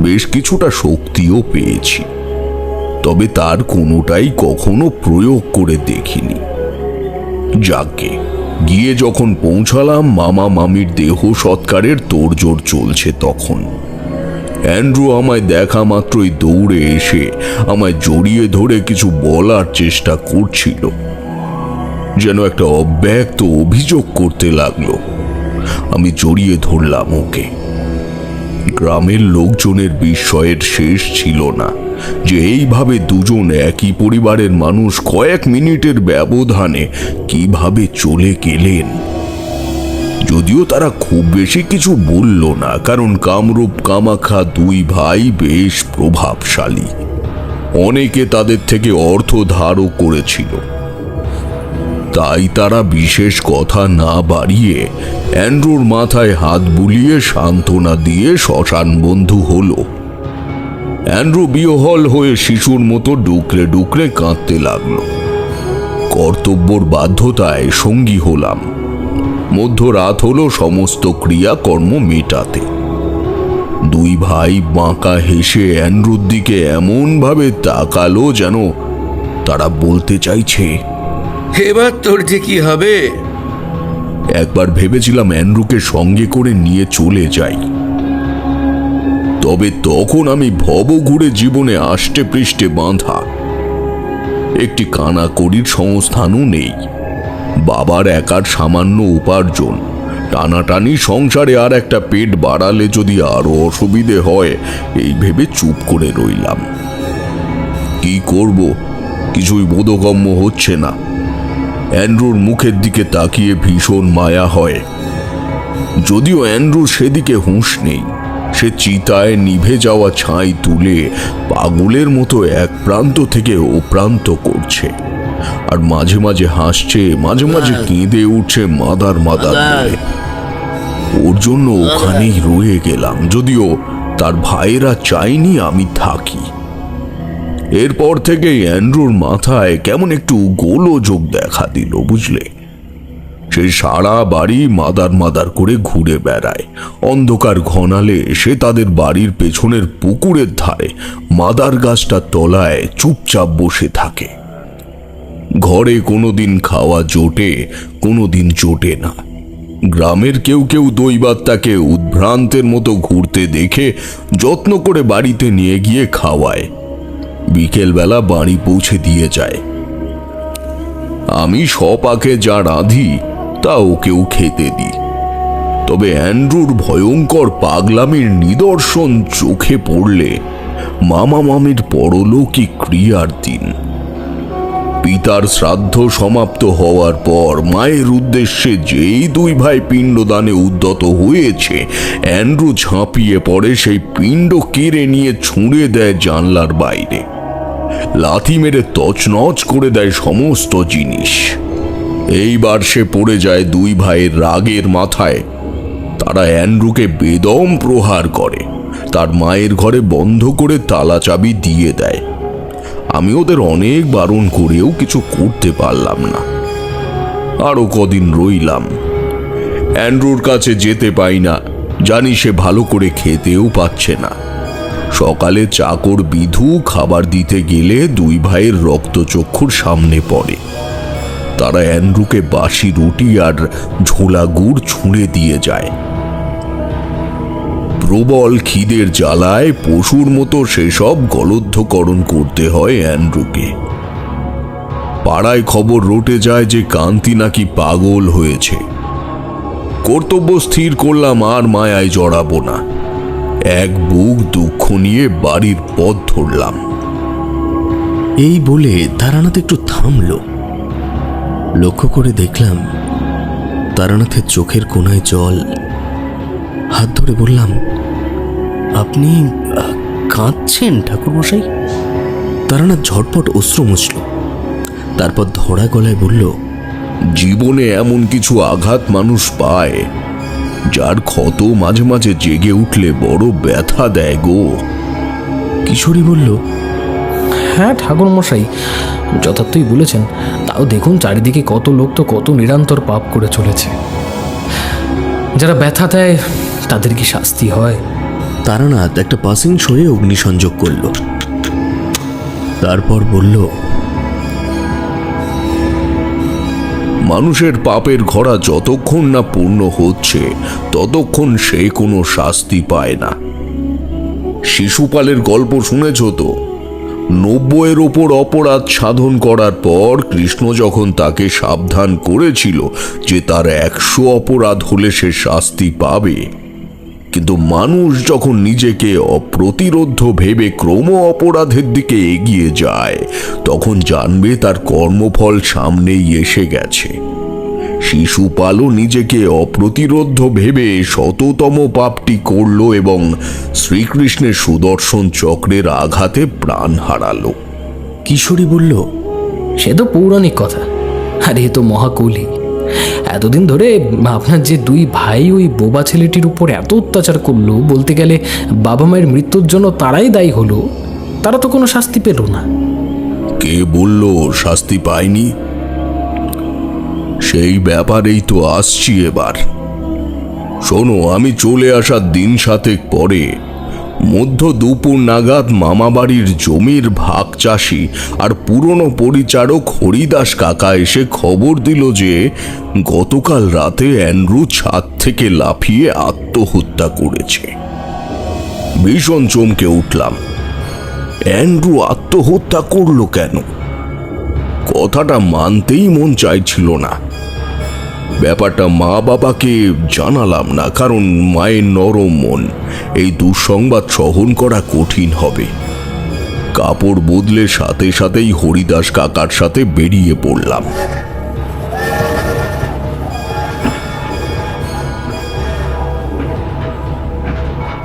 বেশ কিছুটা শক্তিও পেয়েছি, তবে তার কোনোটাই কখনো প্রয়োগ করে দেখিনি। যাকে গিয়ে যখন পৌঁছালাম, মামা মামির দেহ সৎকারের তোড়জোড় চলছে। তখন অ্যান্ড্রু আমায় দেখা মাত্রই দৌড়ে এসে আমায় জড়িয়ে ধরে কিছু বলার চেষ্টা করছিল, যেন একটা অব্যক্ত অভিযোগ করতে লাগলো। আমি জড়িয়ে ধরলাম ওকে। গ্রামের লোকজনের বিস্ময়ের শেষ ছিল না যে এইভাবে দুজন একই পরিবারের মানুষ কয়েক মিনিটের ব্যবধানে কিভাবে চলে গেলেন। যদিও তারা খুব বেশি কিছু বলল না, কারণ কামরূপ কামাখ্যা দুই ভাই বেশ প্রভাবশালী। অনেকে তাদের থেকে অর্থ ধারও করেছিল। তাই তারা বিশেষ কথা না বাড়িয়ে অ্যান্ড্রুর মাথায় হাত বুলিয়ে সান্ত্বনা দিয়ে শ্মশান বন্ধু হলো। অ্যান্ড্রু বিহ্বল হয়ে শিশুর মতো ডুকরে ডুকরে কাঁদতে লাগলো। কর্তব্যর বাধ্যতায় সঙ্গী হলাম। মধ্যরাত হলো সমস্ত ক্রিয়াকর্ম মেটাতে। দুই ভাই বাঁকা হেসে অ্যান্ড্রুর দিকে এমন ভাবে তাকালো যেন তারা বলতে চাইছে, এবার তোর যে কি হবে। একবার ভেবেছিলাম অ্যান্ড্রুকে সঙ্গে করে নিয়ে চলে যাই, তবে তখন আমি ভবঘুরে জীবনে আষ্টে পৃষ্ঠে বাঁধা। একটি কানাকড়ির সংস্থানও নেই। বাবার একার সামান্য উপার্জন, টানাটানি সংসারে আর একটা পেট বাড়ালে যদি আরো অসুবিধে হয় এই ভেবে চুপ করে রইলাম। কি করব, কিছুই বোধগম্য হচ্ছে না। অ্যান্ড্রুর মুখের দিকে তাকিয়ে ভীষণ মায়া হয়। যদিও অ্যান্ড্রুর সেদিকে হুঁশ নেই। সে চিতায় নিভে যাওয়া ছাই তুলে পাগলের মতো এক প্রান্ত থেকে ও প্রান্ত করছে, আর মাঝে মাঝে হাসছে, মাঝে মাঝে কেঁদে উঠছে মাদার মাদার বলে। ওর জন্য ওখানেই রয়ে গেলাম, যদিও তার ভাইয়েরা চাইনি আমি থাকি। এরপর থেকে অ্যান্ড্রুর মাথায় কেমন একটু গোলযোগ দেখা দিল, বুঝলে। সে সারা বাড়ি মাদার মাদার করে ঘুরে বেড়ায়। অন্ধকার ঘনালে সে তাদের বাড়ির পেছনের পুকুরের ধারে মাদার গাছটার তলায় চুপচাপ বসে থাকে। ঘরে কোনোদিন খাওয়া জোটে, কোনোদিন জোটে না। গ্রামের কেউ কেউ দৈবাত্মাকে উদ্ভ্রান্তের মতো ঘুরতে দেখে যত্ন করে বাড়িতে নিয়ে গিয়ে খাওয়ায়। বিকেলবেলা বাড়ি পৌঁছে দিয়ে যায়। আমি সপাকে যা রাঁধি তা ওকেও খেতে দিই। তবে অ্যান্ড্রুর ভয়ঙ্কর পাগলামির নিদর্শন চোখে পড়লে মামা মামির পরলৌকিক ক্রিয়ার দিন। পিতার শ্রাদ্ধ সমাপ্ত হওয়ার পর মায়ের উদ্দেশ্যে যেই দুই ভাই পিণ্ডদানে উদ্যত হয়েছে, অ্যান্ড্রু ঝাঁপিয়ে পড়ে সেই পিণ্ড কেড়ে নিয়ে ছুঁড়ে দেয় জানলার বাইরে। লাথি মেরে তছনছ করে দেয় সমস্ত জিনিস। এইবার সে পড়ে যায় দুই ভাইয়ের রাগের মাথায়। তারা অ্যান্ড্রুকে বেদম প্রহার করে, তার মায়ের ঘরে বন্ধ করে তালা চাবি দিয়ে দেয়। আমি ওদের অনেক বারণ করেও কিছু করতে পারলাম না। আরো কদিন রইলাম। অ্যান্ড্রুর কাছে যেতে পাই না, জানি সে ভালো করে খেতেও পাচ্ছে না। সকালে চাকর বিধু খাবার দিতে গেলে দুই ভাইয়ের রক্তচক্ষুর সামনে পড়ে। তারা অ্যান্ড্রুকে বাসি রুটি আর ঝোলা গুড় ছুঁড়ে দিয়ে যায়। প্রবল খিদের জ্বালায় পশুর মতো সেসব গলদ্ধকরণ করতে হয় অ্যান্ড্রুকে। পাড়ায় খবর রটে যায় যে কান্তি নাকি পাগল হয়েছে। কর্তব্য স্থির করলাম আর মায়ায় জড়াবো না। এক বুক দুঃখ নিয়ে বাড়ির পথ ধরলাম। এই বলে তারানাথ একটু থামল। লক্ষ্য করে দেখলাম তারানাথের চোখের কোণায় জল। হাত ধরে বললাম, আপনি কাঁদছেন ঠাকুরমশাই? তারানাথ ঝটপট অশ্রু মুছল। তারপর ধরা গলায় বলল, জীবনে এমন কিছু আঘাত মানুষ পায় যার ক্ষত মাঝে মাঝে জেগে উঠলে বড় ব্যথা দেয় গো। কিশোরী বলল, হ্যাঁ ঠাকুরমশাই, যথার্থই বলেছেন। তাও দেখুন চারিদিকে কত লোক তো কত নিরন্তর পাপ করে চলেছে। যারা ব্যথা দেয় তাদের কি শাস্তি হয়? তারানাথ একটা পাসিং শোয়ে অগ্নিসংযোগ করল। তারপর বলল, মানুষের পাপের ঘোড়া যতক্ষণ না পূর্ণ হচ্ছে ততক্ষণ সে কোনো শাস্তি পায় না। শিশুপালের গল্প শুনেছ তো? 90-এর ওপর অপরাধ সাধন করার পর কৃষ্ণ যখন তাকে সাবধান করেছিল যে তার 100 অপরাধ হলে সে শাস্তি পাবে, কিন্তু মানুষ যখন নিজেকে অপ্রতিরোধ্য ভেবে ক্রম অপরাধের দিকে এগিয়ে যায়, তখন জানবে তার কর্মফল সামনেই এসে গেছে। শিশুপালও নিজেকে অপ্রতিরোধ্য ভেবে শততম পাপটি করল এবং শ্রীকৃষ্ণের সুদর্শন চক্রের আঘাতে প্রাণ হারালো। কিশোরী বলল, সে তো পৌরাণিক কথা, আর এ তো মহাকলি। এতদিন ধরে আপনার যে 2 ভাই ওই বোবা ছেলেটির উপর এত অত্যাচার করলো, বলতে গেলে বাবা মায়ের মৃত্যুর জন্য তারাই দায়ী হলো, তারা তো কোনো শাস্তি পেল না। কে বলল শাস্তি পায়নি? সেই ব্যাপারেই তো আসছি এবার। শোনো, আমি চলে আসার দিন 7 পরে মধ্য দুপুর নাগাদ মামাবাড়ির জমির ভাগ চাষি আর পুরনো পরিচারক হরিদাস কাকা এসে খবর দিল যে গতকাল রাতে অ্যান্ড্রু ছাদ থেকে লাফিয়ে আত্মহত্যা করেছে। ভীষণ চমকে উঠলাম। অ্যান্ড্রু আত্মহত্যা করলো কেন? কথাটা মানতেই মন চাইছিল না। ব্যাপারটা মা বাবাকে জানালাম না, কারণ মায়ের নরম মন, এই দুঃসংবাদ সহন করা কঠিন হবে। কাপড় বদলে সাথে সাথেই হরিদাস কাকার সাথে বেরিয়ে পড়লাম।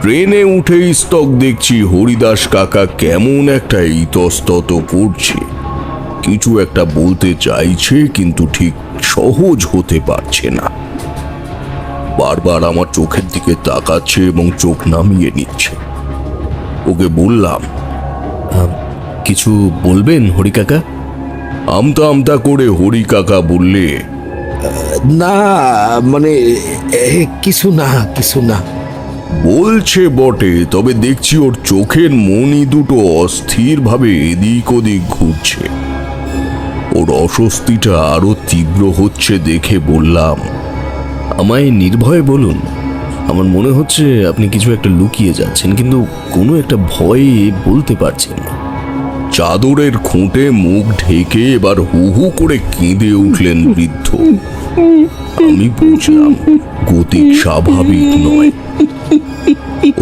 ট্রেনে উঠেই স্তক দেখছি হরিদাস কাকা কেমন একটা ইতস্তত করছে। কিছু একটা বলতে চাইছে, কিন্তু ঠিক সহজ হতে পারছে না। বারবার আমার চোখের দিকে তাকাচ্ছে এবং চোখ নামিয়ে নিচ্ছে। ওকে বললাম, কিছু বলবেন হরি কাকা? আমতা আমতা করে হরি কাকা বললে, না মানে কিছু না। বলছে বটে, তবে দেখছি ওর চোখের মনি দুটো অস্থিরভাবে এদিক ওদিক ঘুরছে। ওর অস্বস্তিটা আরো তীব্র হচ্ছে দেখে বললাম, আমায় নির্ভয়ে বলুন। আমার মনে হচ্ছে আপনি কিছু একটা লুকিয়ে যাচ্ছেন, কিন্তু কোনো একটা ভয়ে বলতে পারছেন না। চাদরের খুঁটে মুখ ঢেকে এবার হু হু করে কেঁদে উঠলেন বৃদ্ধ। আমি বুঝলাম গতিক স্বাভাবিক নয়।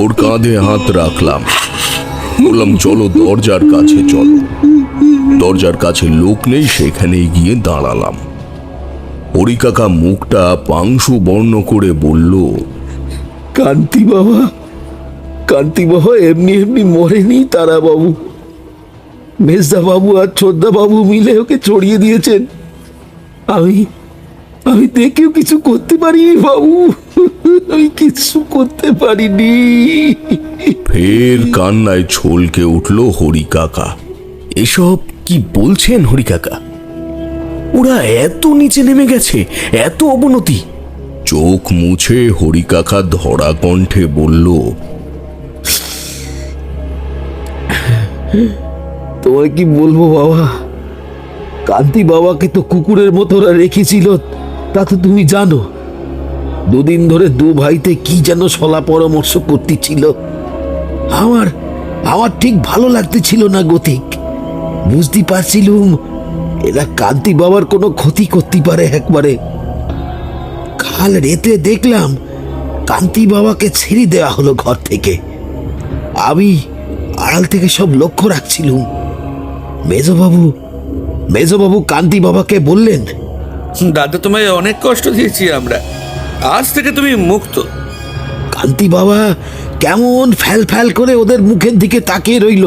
ওর কাঁধে হাত রাখলাম, বললাম, চলো দরজার কাছে চলো। দরজার কাছে লোক নেই, সেখানেই গিয়ে দাঁড়ালাম। হরি কাকা মুখটা পাংশু বর্ণ করে বলল, কান্তি বাবা এমনি মরেনি তারা বাবু। মেজদা বাবু আর ছোদ্দা বাবু মিলে ওকে চড়িয়ে দিয়েছেন। আমি দেখেও কিছু করতে পারিনি বাবু, আমি কিছু করতে পারিনি। ফের কান্নায় ছলকে উঠল হরি কাকা। এসব কি বলছেন হরি কাকা? ওরা এত নিচে নেমে গেছে, এত অবনতি? চোখ মুছে হরি কাকা ধরা কণ্ঠে বলল, তোমায় কি বলবো বাবা, কান্তি বাবাকে তো কুকুরের মতো ওরা রেখেছিল, তা তো তুমি জানো। 2 দিন ধরে 2 ভাইতে কি যেন সলা পরামর্শ করতেছিল। আমার ঠিক ভালো লাগতেছিল না গতিক। বুঝতে পারছিলুম এরা কান্তি বাবার কোনো ক্ষতি করতে পারে একবারে। কাল রাতে দেখলাম কান্তি বাবাকে ছেড়ে দেওয়া হলো ঘর থেকে। আমি আড়াল থেকে সব লক্ষ্য রাখছিলুম। মেজবাবু কান্তি বাবাকে বললেন, দাদা, তোমায় অনেক কষ্ট দিয়েছি আমরা, আজ থেকে তুমি মুক্ত। কান্তি বাবা কেমন ফ্যাল করে ওদের মুখের দিকে তাকিয়ে রইল।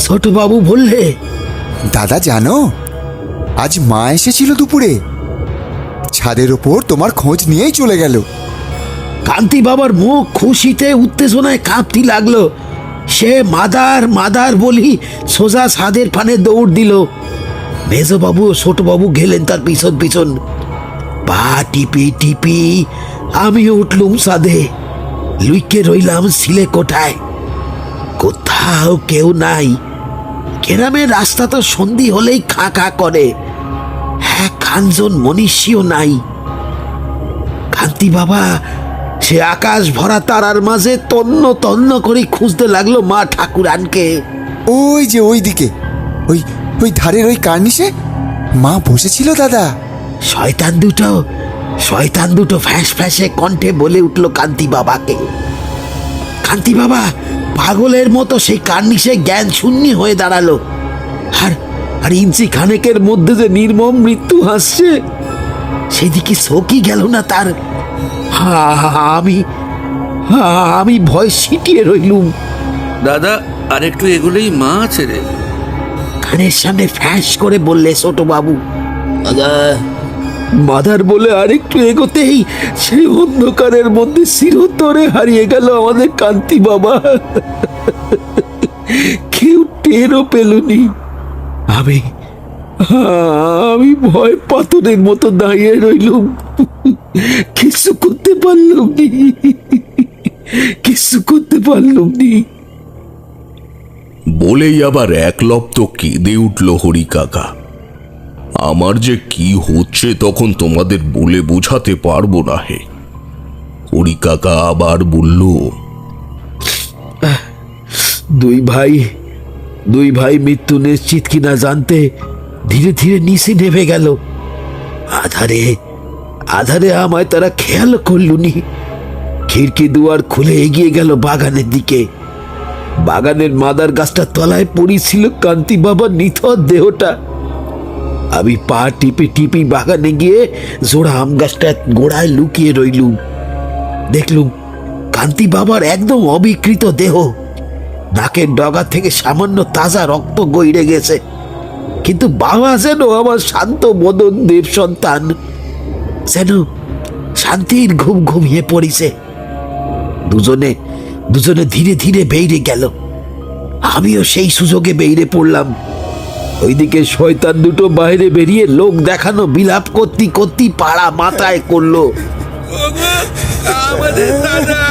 ছোট বাবু বললে, দাদা জানো, আজ মা এসেছিল দুপুরে, ছাদের ওপর তোমার খোঁজ নিয়েই চলে গেল। কান্তি বাবার মুখ খুশিতে উত্তেজনায় কাঁপতে লাগলো। সে মাদার বলি সোজা ছাদের ফানে দৌড় দিল। মেজবাবু ও ছোটবাবু গেলেন তার পিছন। পা টিপি আমিও উঠলুম ছাদে। লুইকে রইলাম সিলে কোঠায়। কোথাও কেউ নাই। গ্রামের রাস্তা তো সন্ধি হলেই খা করে, একজন মনীষীও নাই। কান্তি বাবা সে আকাশ ভরা তারার মাঝে তন্ন তন্ন করে খুঁজতে লাগলো মা ঠাকুরানকে। ওই যে ওই দিকে, ওই ওই ধারের ওই কার্নিশে মা বসেছিল দাদা। শয়তান দুটো ফ্যাঁস ফ্যাঁসে কণ্ঠে বলে উঠল কান্তি বাবাকে। কান্তি বাবা পাগলের মতো সেই কার্নিশে জ্ঞান শূন্য হয়ে দাঁড়ালো। আর ইঞ্চি খানেকের মধ্যে যে নির্মম মৃত্যু হাসছে, সেদিকে চোখই গেল না তার। আমি ভয় সিটিয়ে রইলুম। দাদা আর একটু এগুলোই মা আছে রে। কানের সামনে ফ্যাঁস করে বললে ছোট বাবু। মাদার বলে আরেকটু এগোতেই সেই অন্ধকারের মধ্যে চিরতরে হারিয়ে গেল আমাদের কান্তি বাবা। কেউ টেরও পেলুনি। আমি ভয় পাথরের মতো দাঁড়িয়ে রইলুম, কিছু করতে পারলুম নি। বলেই আবার একলপ্ত কেঁদে উঠল হরি কাকা। আমার যে কি হচ্ছে তখন তোমাদের বলে বোঝাতে পারবো না হে। হরি কাকা আবার বলল, দুই ভাই মৃত্যু নিশ্চিত কিনা জানতে ধীরে ধীরে নিচে নেমে গেল। আধারে আমায় তারা খেয়াল করলুনি। খিড়কি দুয়ার খুলে এগিয়ে গেল বাগানের দিকে। বাগানের মাদার গাছটার তলায় পড়েছিল কান্তি বাবার নিথর দেহটা। আমি পা টিপি বাগানে গিয়ে জোড়া আম গাছটা গোড়ায় লুকিয়ে রইলুম। দেখলুম কান্তি বাবার একদম অবিকৃত দেহ, নাকের ডগা থেকে সামান্য তাজা রক্ত গইড়ে গেছে, কিন্তু বাবা যেন আমার শান্ত মদন দেব সন্তান, যেন শান্তির ঘুম ঘুমিয়ে পড়িছে। দুজনে ধীরে ধীরে বেরিয়ে গেল। আমিও সেই সুযোগে বেরিয়ে পড়লাম। ওইদিকে শয়তান দুটো বাইরে বেরিয়ে লোক দেখানো বিলাপ করতে পাড়া মাথায় করলো। আমাদের দাদা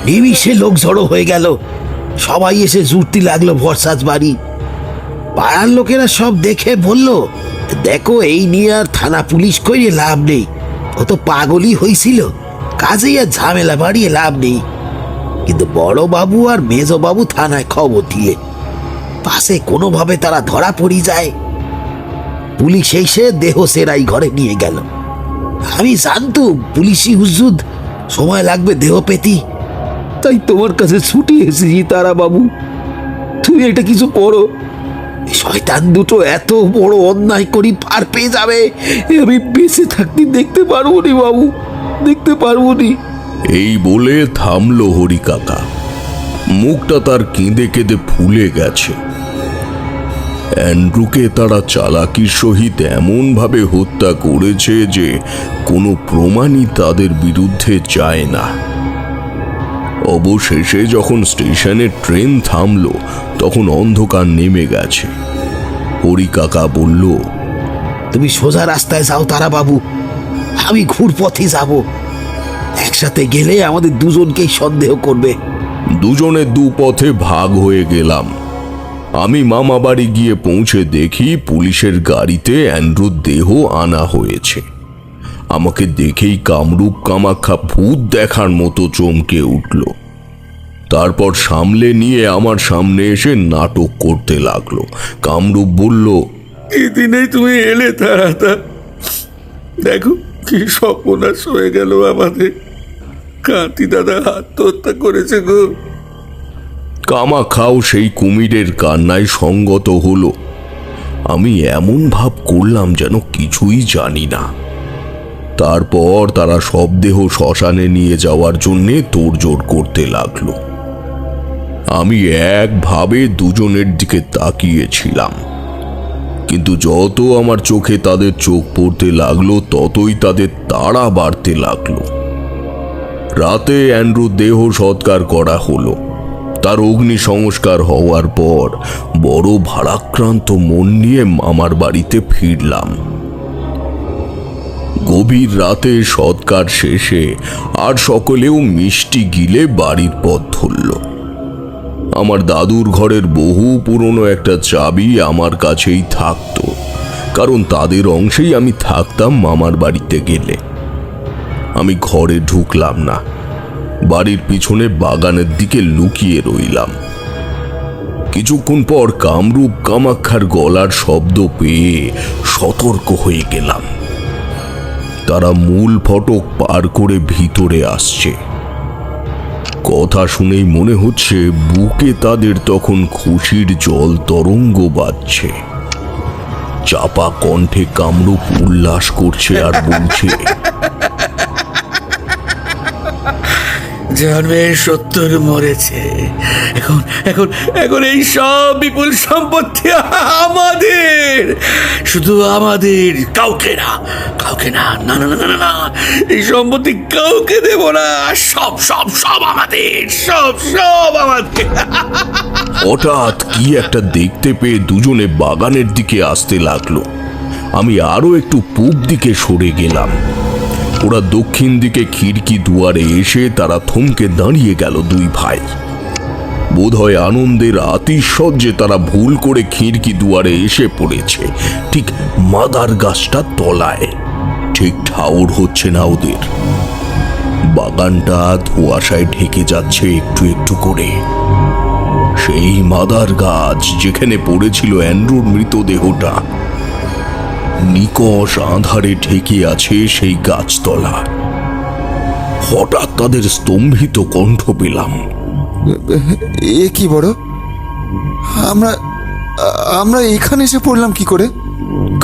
নিমিষে লোক জড়ো হয়ে গেল। সবাই এসে জুটতে লাগলো ভরসাজ বাড়ি। পাড়ার লোকেরা সব দেখে বলল, দেখো এই নিয়ে আর থানা পুলিশ করে লাভ নেই, ও তো পাগলই হয়েছিল, কাজেই আর ঝামেলা বাড়িয়ে লাভ নেই। কিন্তু বড় বাবু আর মেজ বাবু থানায় খবর দিলে পাশে কোনোভাবে তারা ধরা পড়ি যায়। পুলিশ এসে দেহ সেরাই ঘরে নিয়ে গেল। আমি জানতুম পুলিশি হুজুদ সময় লাগবে দেহ পেতি, তাই তোমার কাছে ছুটি এসেছি তারা বাবু, তুমি এটা কিছু করো। শয়তান দুটো এত বড় অন্যায় করি পার পেয়ে যাবে আমি বেঁচে থাকতে দেখতে পারবো নি বাবু, দেখতে পারবো নি। এই বলে থামলো হরি কাকা। মুখটা তার কেঁদে কেঁদে ফুলে গেছে। অ্যান্ড্রুকে তারা চালাকির সহিত এমন ভাবে হত্যা করেছে যে কোনো প্রমাণই তাদের বিরুদ্ধে যায় না। অবশেষে যখন স্টেশনে ট্রেন থামলো তখন অন্ধকার নেমে গেছে। হরি কাকা বলল, তুমি সোজা রাস্তায় যাও তারা বাবু, আমি ঘুর পথে যাব। একসাথে গেলে আমাদের দুজনকেই সন্দেহ করবে। দুজনে দু পথে ভাগ হয়ে গেলাম। আমি মামা বাড়ি গিয়ে পৌঁছে দেখি পুলিশের গাড়িতে অ্যান্ড্রুর দেহ আনা হয়েছে। আমাকে দেখেই কামরূপ কামাখ্যা ভূত দেখার মতো চমকে উঠল। তারপর সামলে নিয়ে আমার সামনে এসে নাটক করতে লাগলো। কামরূপ বলল, এই দিনেই তুমি এলে তারাতা, দেখো কি সর্বনাশ হয়ে গেল আমাদের। কান্তি দাদা আত্মহত্যা করেছে গো। কামাখ্যাও সেই কুমিরের কান্নায় সঙ্গত হলো। আমি এমন ভাব করলাম যেন কিছুই জানি না। তারপর তারা সব দেহ শ্মশানে নিয়ে যাওয়ার জন্যে তোড়জোড় করতে লাগলো। আমি একভাবে দুজনের দিকে তাকিয়েছিলাম, কিন্তু যত আমার চোখে তাদের চোখ পড়তে লাগলো ততই তাদের তাড়া বাড়তে লাগলো। রাতে অ্যান্ড্রু দেহ সৎকার করা হলো। তার অগ্নি সংস্কার হওয়ার পর বড় ভারাক্রান্ত মন নিয়ে মামার বাড়িতে ফিরলাম। গভীর রাতে সৎকার শেষে আর সকলেও মিষ্টি গিলে বাড়ির পথ ধরল। আমার দাদুর ঘরের বহু পুরনো একটা চাবি আমার কাছেই থাকতো, কারণ তাদের অংশেই আমি থাকতাম মামার বাড়িতে গেলে। আমি ঘরে ঢুকলাম না, বাড়ির পিছনে বাগানের দিকে লুকিয়ে রইলাম। কিছুক্ষণ পর কামরূপ কামাক্ষার গলার শব্দ পেয়ে সতর্ক হয়ে গেলাম। তারা মূল ফটক পার করে ভিতরে আসছে। কথা শুনেই মনে হচ্ছে বুকে তাদের তখন খুশির জল তরঙ্গ বাজছে। চাপা কণ্ঠে কামরূপ উল্লাস করছে আর বলছে, জন্মের 70 মরেছে, এখন এখন এখন এই সব বিপুল সম্পত্তি আমাদের, শুধু আমাদের, কাউকে না, কাউকে না, না না না না না, এই সম্পত্তি কাউকে দেব না, সব সব সব আমাদের, সব সব আমাদের। হঠাৎ কি একটা দেখতে পেয়ে দুজনে বাগানের দিকে আসতে লাগলো। আমি আরো একটু পূব দিকে সরে গেলাম। ওরা দক্ষিণ দিকে খিড়কি দুয়ারে এসে তারা থমকে দাঁড়িয়ে গেল দুই ভাই। বোধহয় আনন্দের আতিশয্যে তারা ভুল করে খিড়কি দুয়ারে এসে পড়েছে ঠিক মাদার গাছটার তলায়। ঠিক ঠাউর হচ্ছে না ওদের। বাগানটা ধোঁয়াশায় ঢেকে যাচ্ছে একটু একটু করে। সেই মাদার গাছ যেখানে পড়েছিল অ্যান্ড্রুর মৃতদেহটা, নিকষ আঁধারে ঢেকে আছে সেই গাছতলা। হঠাৎ তাদের স্তম্ভিত কণ্ঠ পেলাম, এ কি বড়, আমরা আমরা এখানে এসে পড়লাম কি করে?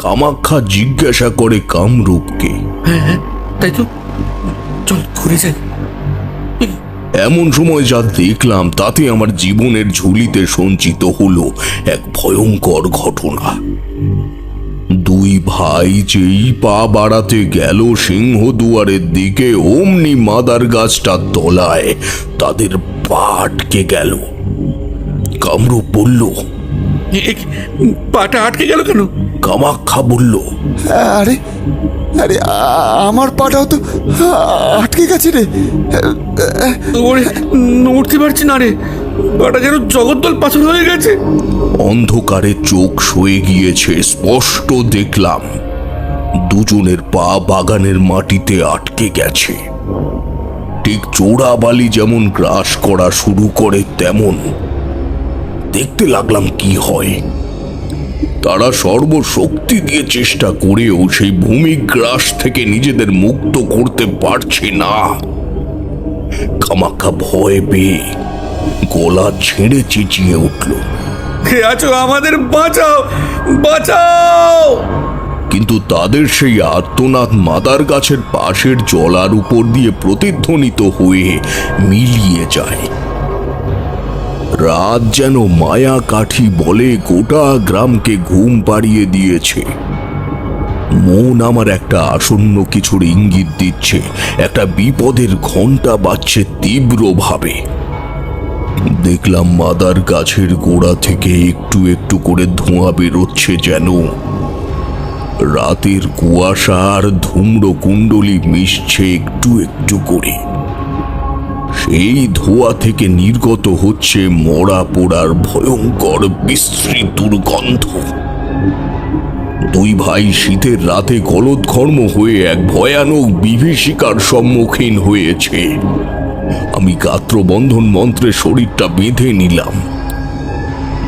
কামাক্ষা জিজ্ঞাসা করে কামরূপকে। হ্যাঁ, তাই তো, চল ঘুরে যাই। এমন সময় যা দেখলাম তাতে আমার জীবনের ঝুলিতে সঞ্চিত হলো এক ভয়ঙ্কর ঘটনা। দুই ভাই যেই পা বাড়াতে গেল সিংহদুয়ারের দিকে, অমনি মাদার গাছটার তলায় তাদের পা আটকে গেল। কামরূপ বলল, পাটা আটকে গেল কেন? কামাক্ষা বলল, আরে আরে আমার পাটাও তো আটকে গেছে রে। ওরে, নড়তে পারছি না রে, পাটা যেন জগদ্দল পাথর হয়ে গেছে। অন্ধকারে চোখ সয়ে গিয়েছে। স্পষ্ট দেখলাম দুজনের পা বাগানের মাটিতে আটকে গেছে। ঠিক চোরা বালি যেমন গ্রাস করা শুরু করে তেমন। দেখতে লাগলাম কি হয়। তারা সর্বশক্তি দিয়ে চেষ্টা করেও সেই ভূমিগ্রাস থেকে নিজেদের মুক্ত করতে পারছে না। কামাক্ষা ভয় পেয়ে গলা ছেড়ে চেঁচিয়ে উঠল, কে আছো, আমাদের বাঁচাও, বাঁচাও। কিন্তু তাদের সেই আর্তনাদ মাদার গাছের পাশের জলার উপর দিয়ে প্রতিধ্বনিত হয়ে মিলিয়ে যায়। রাত যেন মায়া কাঠি বলে গোটা গ্রামকে ঘুম পাড়িয়ে দিয়েছে। মন আমার একটা আসন্ন কিছুর ইঙ্গিত দিচ্ছে, একটা বিপদের ঘণ্টা বাজছে তীব্রভাবে। দেখলাম মাদার গাছের গোড়া থেকে একটু একটু করে ধোঁয়া বেরোচ্ছে, যেন রাতের কুয়াশা আর ধূম্রকুণ্ডলী মিশছে একটু একটু করে। সেই ধোঁয়া থেকে নির্গত হচ্ছে মরা পোড়ার ভয়ঙ্কর বিশ্রী দুর্গন্ধ। দুই ভাই শীতের রাতে গলদঘর্ম হয়ে এক ভয়ানক বিভীষিকার সম্মুখীন হয়েছে। আমি গাত্রবন্ধন মন্ত্রে শরীরটা বেঁধে নিলাম।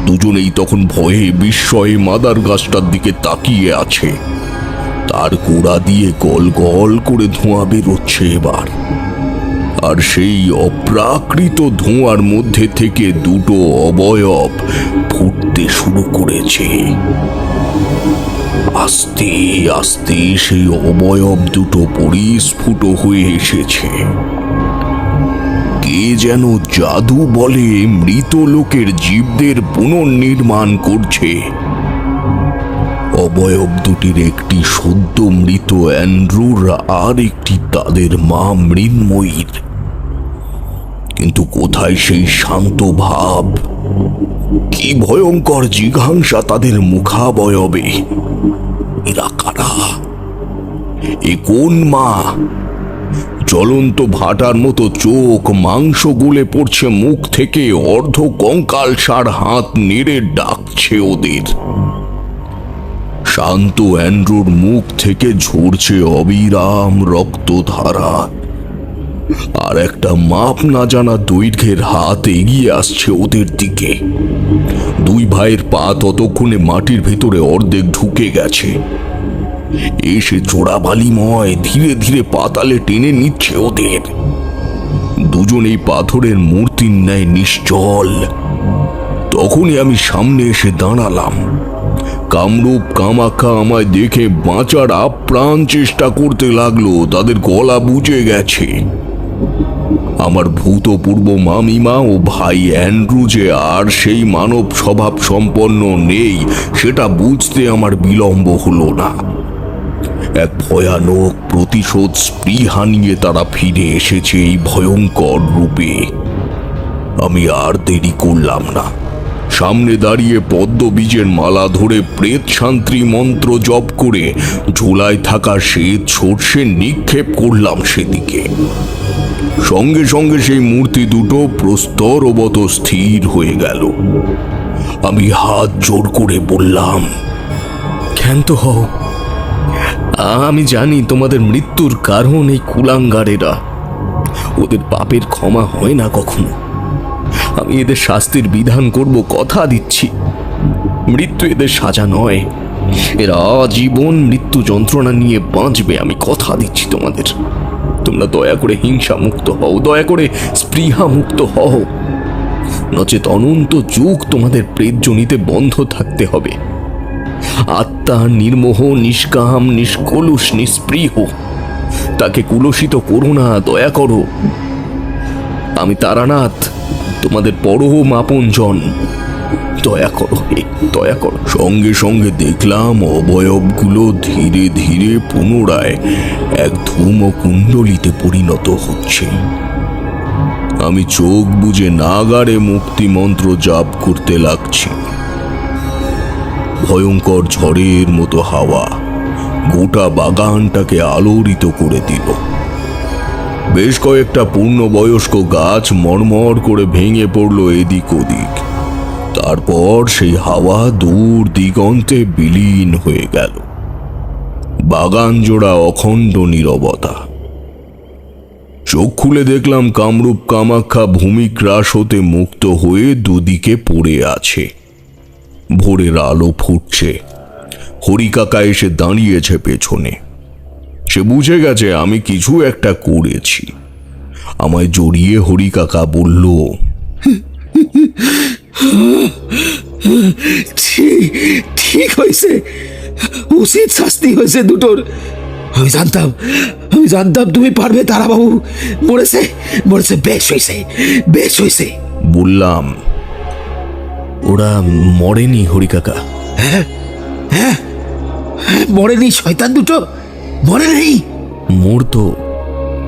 দুজনেই তখন ভয়ে বিস্ময়ে মাদার গাছটার দিকে তাকিয়ে আছে। তার গোড়া দিয়ে গল গল করে ধোঁয়া বেরোচ্ছে এবার। আর সেই অপ্রাকৃত ধোঁয়ার মধ্যে থেকে দুটো অবয়ব ফুটতে শুরু করেছে। আস্তে আস্তে সেই অবয়ব দুটো পরিস্ফুট হয়ে এসেছে। কে যেন জাদু বলে মৃত লোকের জীবদের পুনর্নির্মাণ করছে। অবয়ব দুটির একটি সদ্য মৃত অ্যান্ড্রুর, আর একটি তাদের মা মৃন্ময়ীর। কিন্তু কোথায় সেই শান্ত ভাব? কি ভয়ঙ্কর জিঘাংসা তাদের মুখাবয়বে! এরা কারা? এ কোন মা জ্বলন্ত ভাটার মতো চোখ, মাংস গলে পড়ছে মুখ থেকে, অর্ধ কঙ্কাল সার হাত নেড়ে ডাকছে ওদের। শান্ত অ্যান্ড্রুর মুখ থেকে ঝরছে অবিরাম রক্তধারা, আর একটা মাপ না জানা দৈর্ঘ্যের হাত এগিয়ে আসছে ওদের দিকে। দুই ভাইয়ের পা ততক্ষণে মাটির ভেতরে অর্ধেক ঢুকে গেছে। এসে চোরাবালিময় ধীরে ধীরে পাতালে টেনে নিচ্ছে ওদের। দুজনেই পাথরের মূর্তির ন্যায় নিশ্চল। তখনই আমি সামনে এসে দাঁড়ালাম। কামরূপ কামাখ্যা আমায় দেখে বাঁচার আপ্রাণ চেষ্টা করতে লাগলো। তাদের গলা বুঝে গেছে। আমার ভূতপূর্ব মামিমা ও ভাই অ্যান্ড্রু যে আর সেই মানব স্বভাব সম্পন্ন নেই, সেটা বুঝতে আমার বিলম্ব হলো না। এক ভয়ানক প্রতিশোধ স্পৃহা নিয়ে তারা ফিরে এসেছে এই ভয়ঙ্কর রূপে। আমি আর দেরি করলাম না। সামনে দাঁড়িয়ে পদ্মবীজের মালা ধরে প্রেত শান্তি মন্ত্র জপ করে ঝোলায় থাকা শ্বেত সর্ষে নিক্ষেপ করলাম সেদিকে। সঙ্গে সঙ্গে সেই মূর্তি দুটো প্রস্তরবত স্থির হয়ে গেল। আমি হাত জোর করে বললাম, ক্ষান্ত হও। আমি জানি তোমাদের মৃত্যুর কারণ এই কুলাঙ্গারেরা। ওদের পাপের ক্ষমা হয় না কখনো। আমি এদের শাস্তির বিধান করব, কথা দিচ্ছি। মৃত্যু এদের সাজা নয়। এরা আজীবন মৃত্যু যন্ত্রণা নিয়ে বাঁচবে, আমি কথা দিচ্ছি তোমাদের। তোমরা দয়া করে হিংসা মুক্ত হও, দয়া করে স্পৃহা মুক্ত হও, নচেত অনন্ত যুগ তোমাদের প্রেতজনিতে বন্ধ থাকতে হবে। আত্মা নির্মোহ, নিষ্কাম, নিষ্কলুষ, নিস্পৃহ। তাকে কুলসিত করো না, দয়া করো। আমি তারানাথ, তোমাদের পরম আপনজন। দয়া করো, দয়া করো। সঙ্গে সঙ্গে দেখলাম অবয়বগুলো ধীরে ধীরে পুনরায় এক ধূমকুণ্ডলিতে পরিণত হচ্ছে। আমি চোখ বুজে নাগারে মুক্তি মন্ত্র জাপ করতে লাগছি। ভয়ঙ্কর ঝড়ের মতো হাওয়া গোটা বাগানটাকে আলোড়িত করে দিল। বেশ কয়েকটা পূর্ণবয়স্ক গাছ মরমর করে ভেঙে পড়ল এদিক ওদিক। তারপর সেই হাওয়া দূর দিগন্তে বিলীন হয়ে গেল। বাগান জোড়া অখণ্ড নীরবতা। চোখ খুলে দেখলাম কামরূপ কামাখ্যা ভূমিগ্রাস হতে মুক্ত হয়ে দুদিকে পড়ে আছে। ভোরের আলো ফুটছে। হরিকাকা এসে দাঁড়িয়েছে পেছনে। সে বুঝে গেছে আমি কিছু একটা করেছি। আমায় জড়িয়ে হরিকাকা বলল, ঠিক হয়েছে, উচিত শাস্তি হয়েছে দুটোর। আমি জানতাম তুমি পারবে তারাবাবু। মরেছে, বেশ হয়েছে, বেশ হয়েছে। বললাম, ওরা মরেনি হরিকাকা। হ্যাঁ, মরেনি শয়তান দুটো, মরে নেই। মরতো,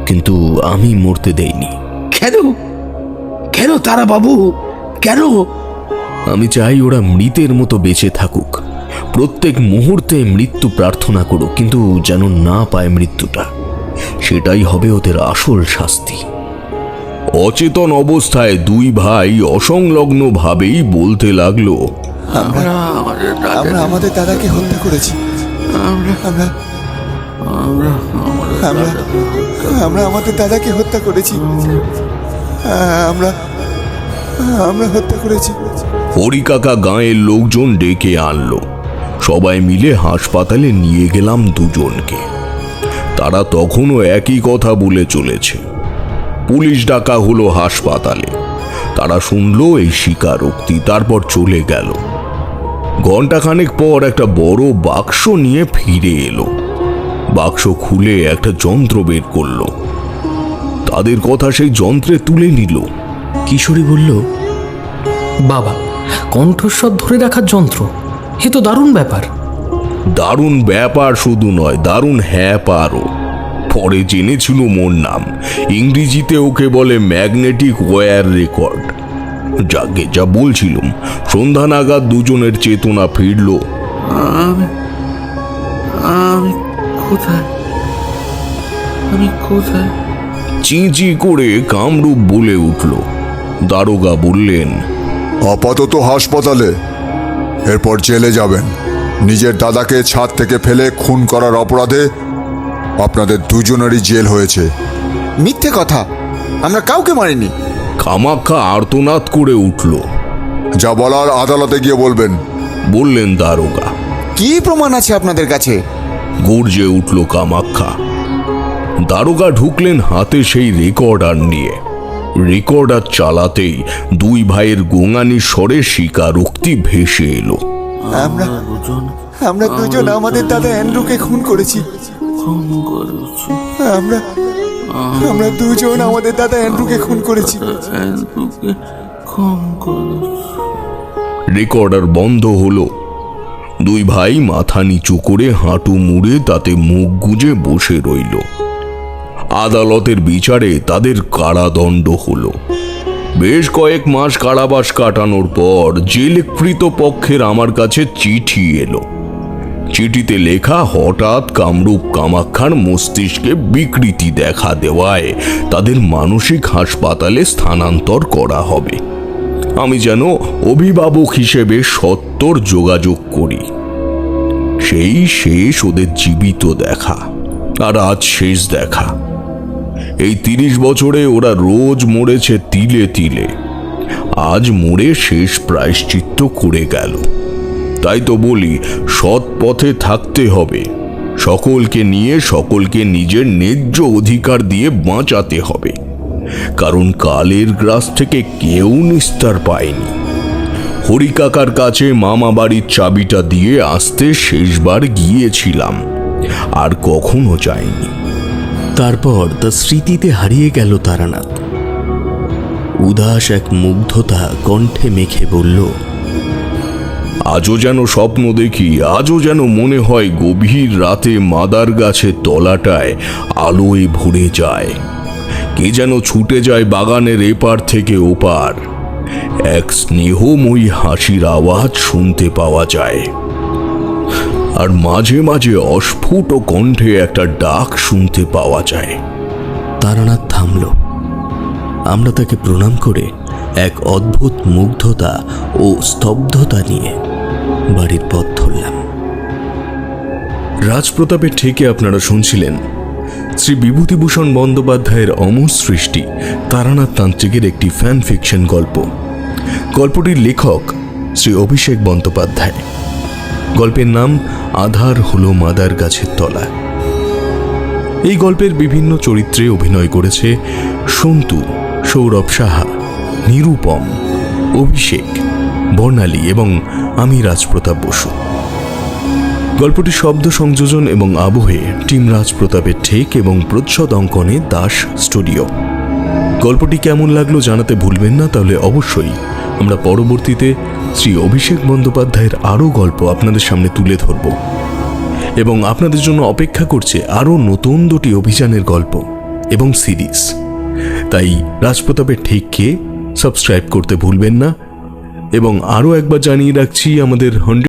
কিন্তু আমি মরতে দেইনি। কেন তারাবাবু, কেন? আমি চাই ওরা মৃতের মতো বেঁচে থাকুক, প্রত্যেক মুহূর্তে মৃত্যু প্রার্থনা করুক, কিন্তু যেন না পায় মৃত্যুটা। সেটাই হবে ওদের আসল শাস্তি। অচেতন অবস্থায় দুই ভাই অসংলগ্ন ভাবেই বলতে লাগলো, আমরা আমাদের দাদাকে হত্যা করেছি। আমরা আমাদের দাদাকে হত্যা করেছি। আমরা হত্যা করেছি। হরিকাকা গাঁয়ের লোকজন ডেকে আনলো। সবাই মিলে হাসপাতালে নিয়ে গেলাম দুজনকে। তারা তখনও একই কথা বলে চলেছে। পুলিশ ডাকা হলো হাসপাতালে। তারা শুনলো এই স্বীকারোক্তি, তারপর চলে গেল। ঘণ্টাখানেক পর একটা বড় বাক্স নিয়ে ফিরে এলো। বাক্স খুলে একটা যন্ত্র বের করলো। তাদের কথা সেই যন্ত্রে তুলে নিল। কিশোরী বলল, বাবা, কণ্ঠস্বর ধরে রাখার যন্ত্র, এ তো দারুণ ব্যাপার। দারুণ ব্যাপার শুধু নয়, দারুণ হ্যাপারও। পরে জেনেছিল মোর নাম। ইংরেজিতে ওকে বলে ম্যাগনেটিক ওয়্যার রেকর্ড। যাকে যা বলছিলাম, সন্ধ্যা নাগাদ দুজনের চেতনা ফিরল। আমি কোথায়? চিঁচি করে কামরূপ বলে উঠল। দারোগা বললেন, আপাতত হাসপাতালে, এরপর জেলে যাবেন। নিজের দাদাকে ছাদ থেকে ফেলে খুন করার অপরাধে আপনাদের দুজনেরই জেল হয়েছে। মিথ্যে কথা, আমরা কাউকে মারিনি। কামাখ্যা আর্তনাদ করে উঠল। যা বলার আদালতে গিয়ে বলবেন, বললেন দারোগা। কি প্রমাণ আছে আপনাদের কাছে? গর্জে উঠল কামাখ্যা। দারোগা ঢুকলেন হাতে সেই রেকর্ডার নিয়ে। রেকর্ডার চালাতেই দুই ভাইয়ের গোঙানি স্বরে স্বীকারোক্তি ভেসে এলো। আমরা দুজন আমাদের দাদা অ্যান্ড্রুকে খুন করেছি। আমরা দুজন আমাদের দাদা অ্যান্ড্রুকে খুন করেছি। রেকর্ডার বন্ধ হলো। দুই ভাই মাথা নিচু করে হাঁটু মুড়ে তাতে মুখ গুজে বসে রইল। আদালতের বিচারে তাদের কারাদণ্ড হলো। বেশ কয়েক মাস কারাবাস কাটানোর পর জেলকৃত পক্ষের আমার কাছে চিঠি এলো। চিঠিতে লেখা, হঠাৎ কামরূপ কামাখ্যার মস্তিষ্কে বিকৃতি দেখা দেওয়ায় তাদের মানসিক হাসপাতালে স্থানান্তর করা হবে। আমি যেন অভিভাবক হিসেবে সত্বর যোগাযোগ করি। সেই শেষ ওদের জীবিত দেখা, আর আজ শেষ দেখা। এই 30 বছরে ওরা রোজ মরেছে তিলে তিলে, আজ মরে শেষ প্রায়শ্চিত্ত করে গেল। তাই তো বলি, সৎ পথে থাকতে হবে। সকলকে নিয়ে সকলকে নিজের ন্যায্য অধিকার দিয়ে বাঁচাতে হবে, কারণ কালের গ্রাস থেকে কেউ নিস্তার পায়নি। হরিকাকার কাছে মামা বাড়ির চাবিটা দিয়ে আসতে শেষবার গিয়েছিলাম, আর কখনো যাইনি। তারপর তার স্মৃতিতে হারিয়ে গেল তারানাথ। উদাস এক মুগ্ধতা কণ্ঠে মেখে বলল, আজও যেন স্বপ্ন দেখি, আজও যেন মনে হয় গভীর রাতে মাদার গাছের তলাটায় আলোয় ভরে যায়। কে যেন ছুটে যায় বাগানের এপার থেকে ওপার। এক স্নেহময়ী হাসির আওয়াজ শুনতে পাওয়া যায়, আর মাঝে মাঝে অস্ফুট কণ্ঠে একটা ডাক শুনতে পাওয়া যায়। তারানাথ থামল। আমরা তাকে প্রণাম করে এক অদ্ভুত মুগ্ধতা ও স্তব্ধতা নিয়ে বাড়ির পথ ধরলাম। রাজপ্রতাপের থেকে আপনারা শুনছিলেন শ্রী বিভূতিভূষণ বন্দ্যোপাধ্যায়ের অমর সৃষ্টি তারানাথ তান্ত্রিকের একটি ফ্যান ফিকশন গল্প। গল্পটির লেখক শ্রী অভিষেক বন্দ্যোপাধ্যায়। গল্পের নাম আধার হলো মাদার গাছের তলা। এই গল্পের বিভিন্ন চরিত্রে অভিনয় করেছে সন্তু, সৌরভ সাহা, নিরুপম, অভিষেক, বর্ণালী এবং আমি রাজপ্রতাপ বসু। গল্পটি শব্দ সংযোজন এবং আবহে টিম রাজপ্রতাপের ঠেক এবং প্রচ্ছদ অঙ্কনে দাস স্টুডিও। গল্পটি কেমন লাগলো জানাতে ভুলবেন না, তাহলে অবশ্যই আমরা পরবর্তীতে শ্রী অভিষেক বন্দ্যোপাধ্যায়ের আরও গল্প আপনাদের সামনে তুলে ধরব, এবং আপনাদের জন্য অপেক্ষা করছে আরও নতুন 2টি অভিযানের গল্প এবং সিরিজ। তাই রাজপ্রতাপের ঠেককে সাবস্ক্রাইব করতে ভুলবেন না। এবং আরও একবার জানিয়ে রাখছি, আমাদের